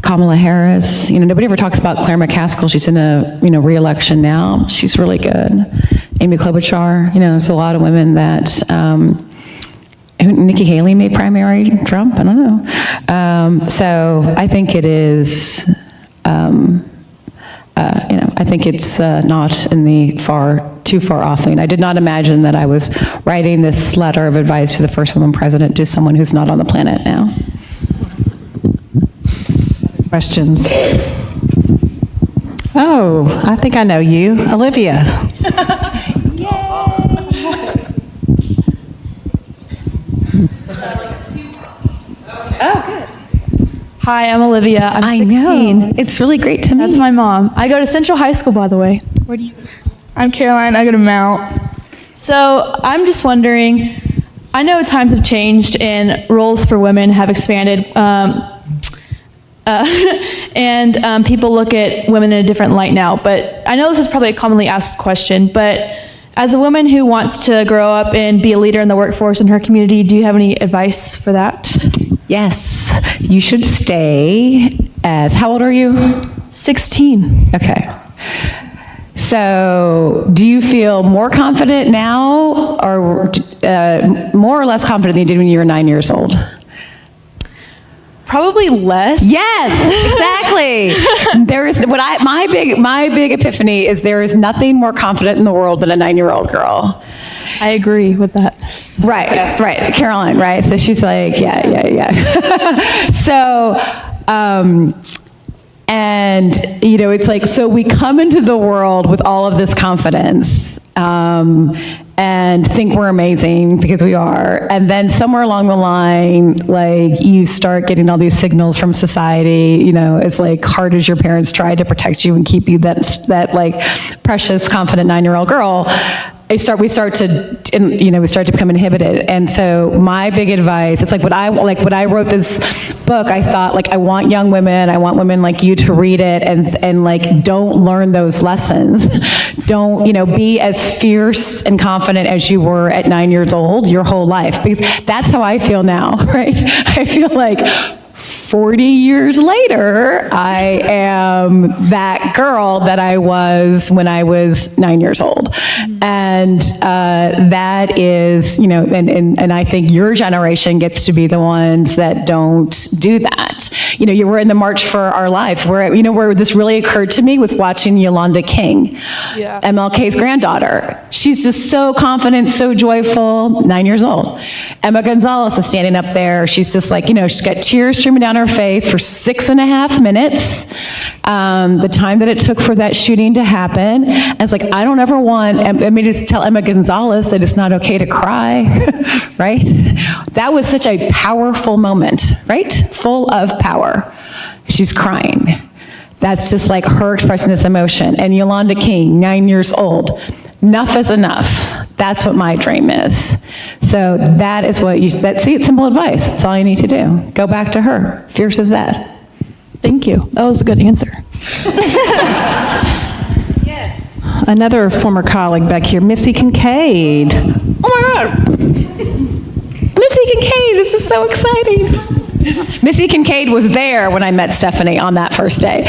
Kamala Harris. Nobody ever talks about Claire McCaskill. She's in a re-election now. She's really good. Amy Klobuchar. There's a lot of women that. Nikki Haley may primary Trump. I don't know. So I think it is. I think it's not in the too far off lane. I did not imagine that I was writing this letter of advice to the first woman president to someone who's not on the planet now. Questions? Oh, I think I know you. Olivia. Oh, good. Hi, I'm Olivia. I'm 16. Know. It's really great to meet. That's my mom. I go to Central High School, by the way. Where do you go to school? I'm Caroline. I go to Mount. So I'm just wondering, I know times have changed and roles for women have expanded. And people look at women in a different light now. But I know this is probably a commonly asked question, but as a woman who wants to grow up and be a leader in the workforce in her community, do you have any advice for that? Yes, you should stay as, how old are you? 16. Okay. So do you feel more confident now or more or less confident than you did when you were 9 years old? Probably less. Yes, exactly. There is my big epiphany is there is nothing more confident in the world than a 9-year-old girl. I agree with that. Right, Caroline, right? So she's like, yeah. So, and it's so we come into the world with all of this confidence, and think we're amazing because we are. And then somewhere along the line, you start getting all these signals from society, it's hard as your parents tried to protect you and keep you that precious, confident 9-year-old girl. We start to become inhibited. And so my big advice, it's when I wrote this book, I thought I want young women, I want women like you to read it and don't learn those lessons. Don't, be as fierce and confident as you were at 9 years old your whole life. Because that's how I feel now, right? I feel 40 years later, I am that girl that I was when I was 9 years old. And that is, and I think your generation gets to be the ones that don't do that. You were in the March for Our Lives, where this really occurred to me was watching Yolanda King, MLK's granddaughter. She's just so confident, so joyful, 9 years old. Emma Gonzalez is standing up there. She's just she's got tears streaming down her face for 6.5 minutes, the time that it took for that shooting to happen. And it's like, I don't ever want, I mean, just tell Emma Gonzalez that it's not okay to cry, right? That was such a powerful moment, right? Full of power. She's crying. That's just like her expressing this emotion. And Yolanda King, 9 years old. Enough is enough. That's what my dream is. So that is what see, it's simple advice. That's all you need to do. Go back to her. Fierce as that. Thank you. That was a good answer. Yes. Another former colleague back here, Missy Kincaid. Oh my God. Missy Kincaid, this is so exciting. Missy Kincaid was there when I met Stephanie on that first day.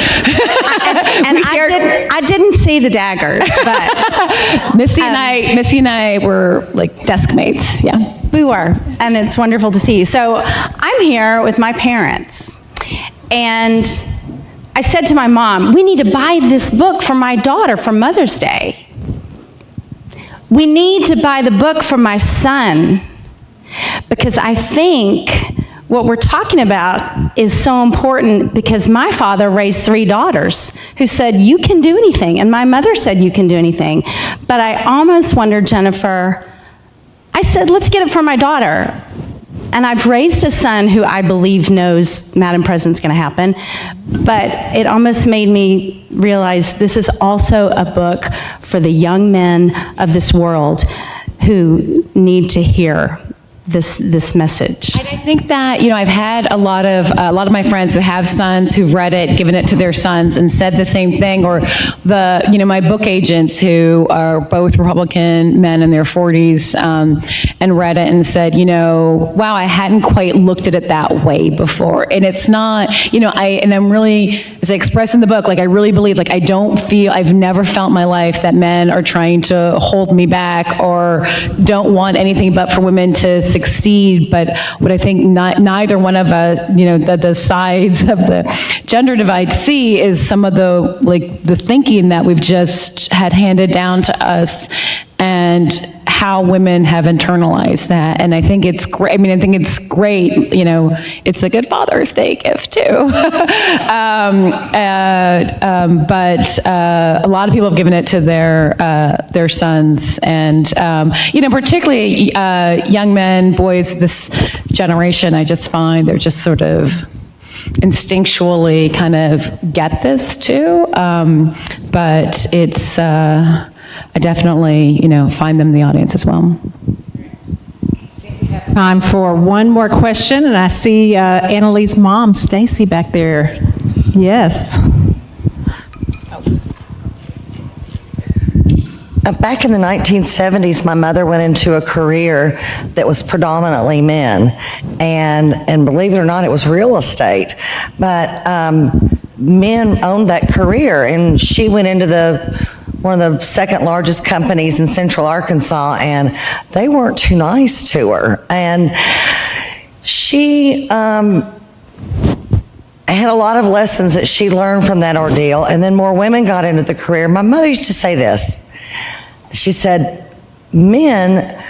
And I didn't see the daggers, but Missy and I were like desk mates, yeah. we were, and it's wonderful to see you. So I'm here with my parents, and I said to my mom, we need to buy this book for my daughter for Mother's Day. We need to buy the book for my son, because I think what we're talking about is so important, because my father raised 3 daughters who said, you can do anything, and my mother said, you can do anything. But I almost wondered, Jennifer, I said, let's get it for my daughter. And I've raised a son who I believe knows Madam President's going to happen, but it almost made me realize this is also a book for the young men of this world who need to hear this message. And I think that, I've had a lot of my friends who have sons who've read it, given it to their sons, and said the same thing. Or my book agents who are both Republican men in their 40s, and read it and said, wow, I hadn't quite looked at it that way before. And it's not, I'm really, as I express in the book, like I really believe, like I've never felt in my life that men are trying to hold me back or don't want anything but for women to succeed. But what I think neither one of us, the sides of the gender divide see is some of the thinking that we've just had handed down to us, and how women have internalized that. And I think it's great. I think it's great. It's a good Father's Day gift too. But a lot of people have given it to their sons, and particularly young men, boys. This generation, I just find they're just sort of instinctually kind of get this too. But it's. I definitely, find them in the audience as well. Time for one more question, and I see Annalee's mom, Stacy, back there. Yes. Back in the 1970s, my mother went into a career that was predominantly men, and believe it or not, it was real estate. But men owned that career, and she went into one of the second largest companies in Central Arkansas, and they weren't too nice to her. And she had a lot of lessons that she learned from that ordeal, and then more women got into the career. My mother used to say this. She said, men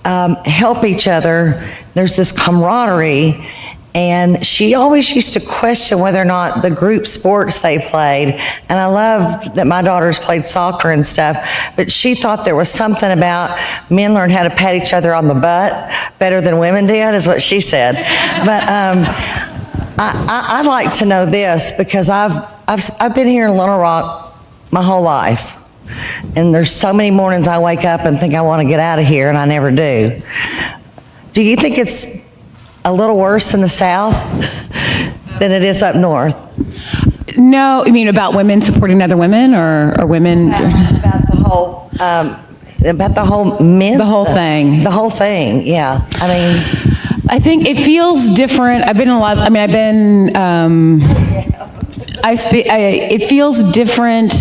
help each other. There's this camaraderie. And she always used to question whether or not the group sports they played, and I love that my daughters played soccer and stuff, but she thought there was something about men learned how to pat each other on the butt better than women did, is what she said. But I'd like to know this, because I've been here in Little Rock my whole life, and there's so many mornings I wake up and think I want to get out of here, and I never do. Do you think it's a little worse in the South than it is up north? No, you mean about women supporting other women, or women? About the whole, men. The whole thing. The whole thing, yeah. I think it feels different. It feels different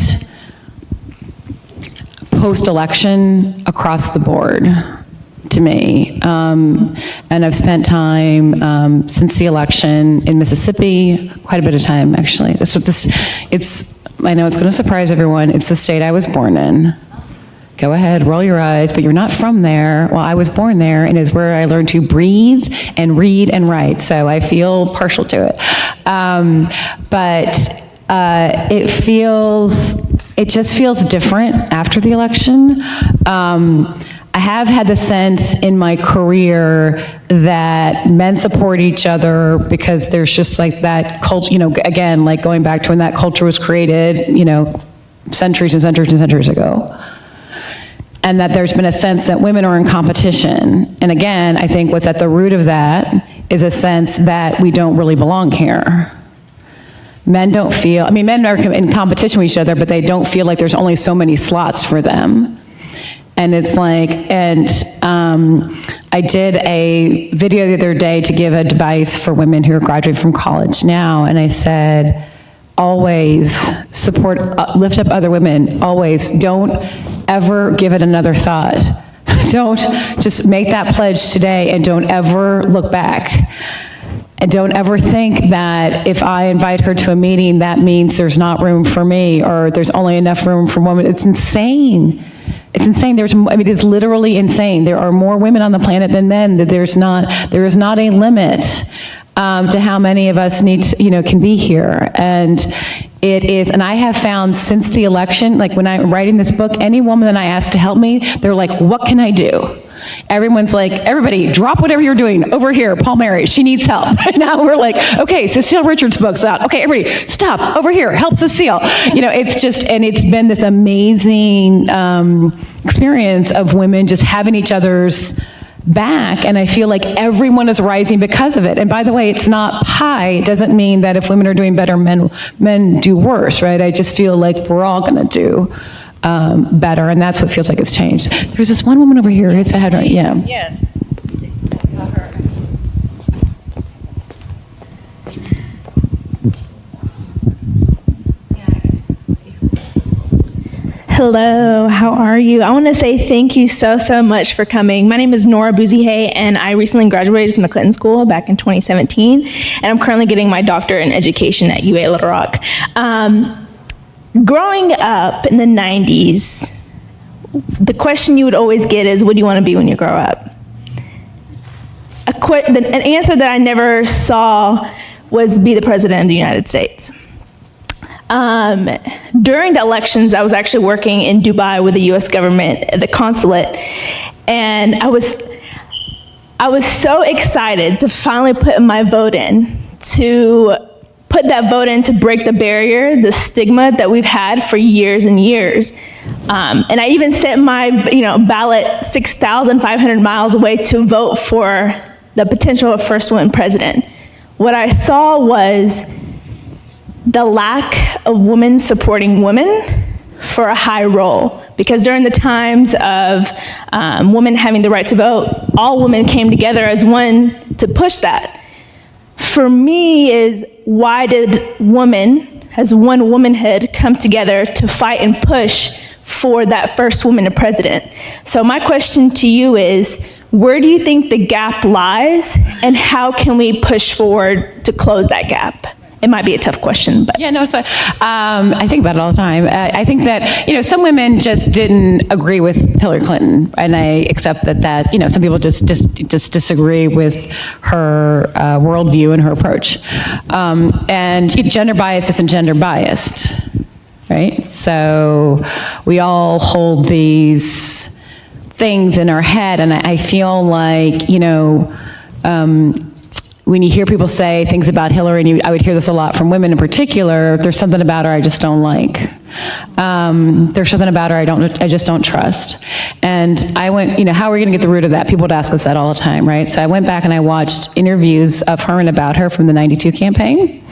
post-election across the board to me. And I've spent time since the election in Mississippi, quite a bit of time actually. I know it's going to surprise everyone. It's the state I was born in. Go ahead, roll your eyes, but you're not from there. Well, I was born there, and it's where I learned to breathe and read and write, so I feel partial to it. But it just feels different after the election. I have had the sense in my career that men support each other because there's just like that culture, again, like going back to when that culture was created, centuries and centuries and centuries ago. And that there's been a sense that women are in competition. And again, I think what's at the root of that is a sense that we don't really belong here. Men don't feel, men are in competition with each other, but they don't feel like there's only so many slots for them. And it's like, I did a video the other day to give advice for women who are graduating from college now, and I said, always support, lift up other women, always. Don't ever give it another thought. Don't just make that pledge today and don't ever look back. And don't ever think that if I invite her to a meeting, that means there's not room for me or there's only enough room for women. It's insane. It's insane. It's literally insane. There are more women on the planet than men. There is not a limit to how many of us can be here. And it is, and I have found since the election, like when I'm writing this book, any woman that I ask to help me, they're like, what can I do? Everyone's like, everybody, drop whatever you're doing over here, Palmieri, she needs help. Now we're like, okay, Cecile Richards' book's out. Okay, everybody, stop, over here, help Cecile. It's just, and it's been this amazing experience of women just having each other's back, and I feel like everyone is rising because of it. And by the way, it's not pie. It doesn't mean that if women are doing better, men do worse, right? I just feel like we're all gonna do better, and that's what feels like it's changed. There's this one woman over here who's had her, yeah. Yes. Hello, how are you? I want to say thank you so much for coming. My name is Nora Bouzihay, and I recently graduated from the Clinton School back in 2017, and I'm currently getting my doctorate in education at UA Little Rock. Growing up in the 90s, the question you would always get is, what do you want to be when you grow up? An answer that I never saw was be the President of the United States. During the elections, I was actually working in Dubai with the U.S. government at the consulate, and I was so excited to finally put my vote in, to put that vote in to break the barrier, the stigma that we've had for years and years. And I even sent my ballot 6,500 miles away to vote for the potential of first woman president. What I saw was the lack of women supporting women for a high role. Because during the times of women having the right to vote, all women came together as one to push that. For me is, why did women, as one womanhood, come together to fight and push for that first woman to president? So my question to you is, where do you think the gap lies, and how can we push forward to close that gap? It might be a tough question, but. Yeah, no, it's fine. I think about it all the time. I think that, some women just didn't agree with Hillary Clinton, and I accept that, some people just disagree with her worldview and her approach. And gender bias isn't gender biased, right? So we all hold these things in our head, and I feel like, when you hear people say things about Hillary, and I would hear this a lot from women in particular, there's something about her I just don't like. There's something about her I just don't trust. And I went, how are we gonna get the root of that? People would ask us that all the time, right? So I went back and I watched interviews of her and about her from the 92 campaign.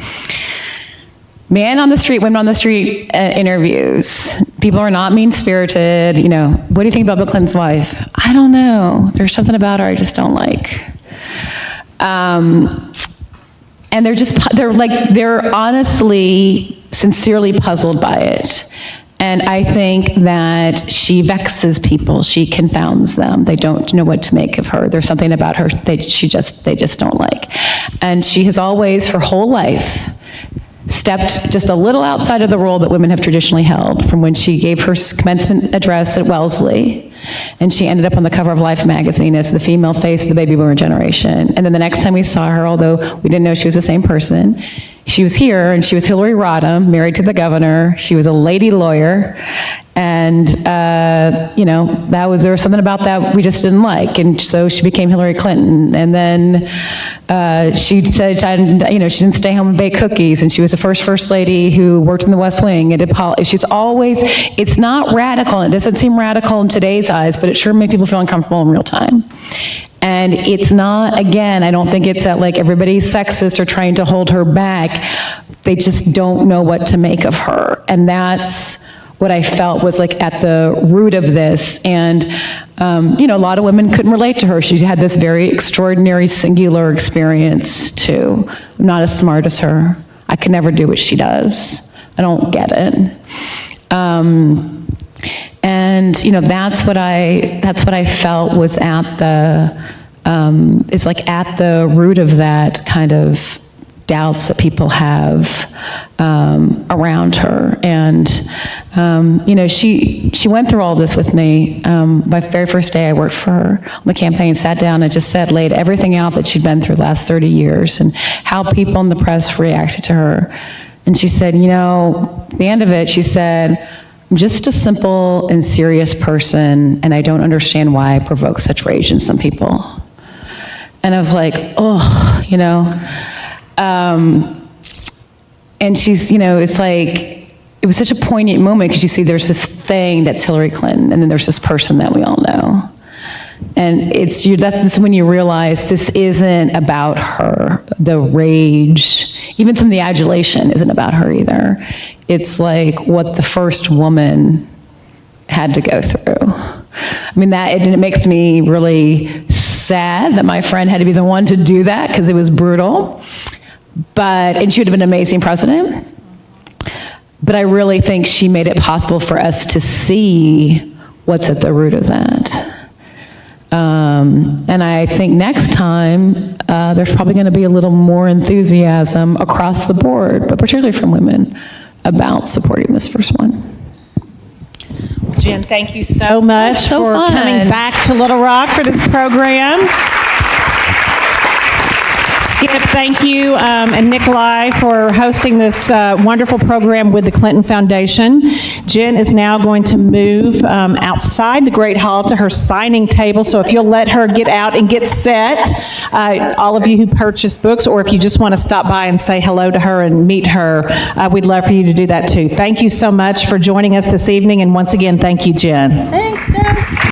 Man on the street, women on the street interviews. People are not mean-spirited, what do you think about Bill Clinton's wife? I don't know. There's something about her I just don't like. And they're honestly, sincerely puzzled by it. And I think that she vexes people. She confounds them. They don't know what to make of her. There's something about her they just don't like. And she has always, her whole life, stepped just a little outside of the role that women have traditionally held, from when she gave her commencement address at Wellesley, and she ended up on the cover of Life magazine as the female face of the baby boomer generation. And then the next time we saw her, although we didn't know she was the same person, she was here, and she was Hillary Rodham, married to the governor. She was a lady lawyer, and there was something about that we just didn't like, and so she became Hillary Clinton. And then she said, she didn't stay home and bake cookies, and she was the first lady who worked in the West Wing. And it's not radical, and it doesn't seem radical in today's eyes, but it sure made people feel uncomfortable in real time. And it's not, again, I don't think it's that like everybody's sexist or trying to hold her back. They just don't know what to make of her. And that's what I felt was like at the root of this. And, a lot of women couldn't relate to her. She had this very extraordinary, singular experience too. I'm not as smart as her. I could never do what she does. I don't get it. And that's what I felt was at the root of that kind of doubts that people have around her. And she went through all this with me. My very first day I worked for her on the campaign, sat down and just laid everything out that she'd been through the last 30 years and how people in the press reacted to her. And she said, at the end of it, she said, I'm just a simple and serious person, and I don't understand why I provoke such rage in some people. And I was like, and she's, it's like, it was such a poignant moment because you see there's this thing that's Hillary Clinton, and then there's this person that we all know. And that's when you realize this isn't about her. The rage, even some of the adulation isn't about her either. It's like what the first woman had to go through. I mean, it makes me really sad that my friend had to be the one to do that because it was brutal. And she would have been an amazing president. But I really think she made it possible for us to see what's at the root of that. And I think next time, there's probably going to be a little more enthusiasm across the board, but particularly from women, about supporting this first one. Jen, thank you so much for fun. coming back to Little Rock for this program. Skip, thank you, and Nikolai for hosting this wonderful program with the Clinton Foundation. Jen is now going to move outside the Great Hall to her signing table, so if you'll let her get out and get set, all of you who purchased books, or if you just want to stop by and say hello to her and meet her, we'd love for you to do that too. Thank you so much for joining us this evening, and once again, thank you, Jen. Thanks, Deb.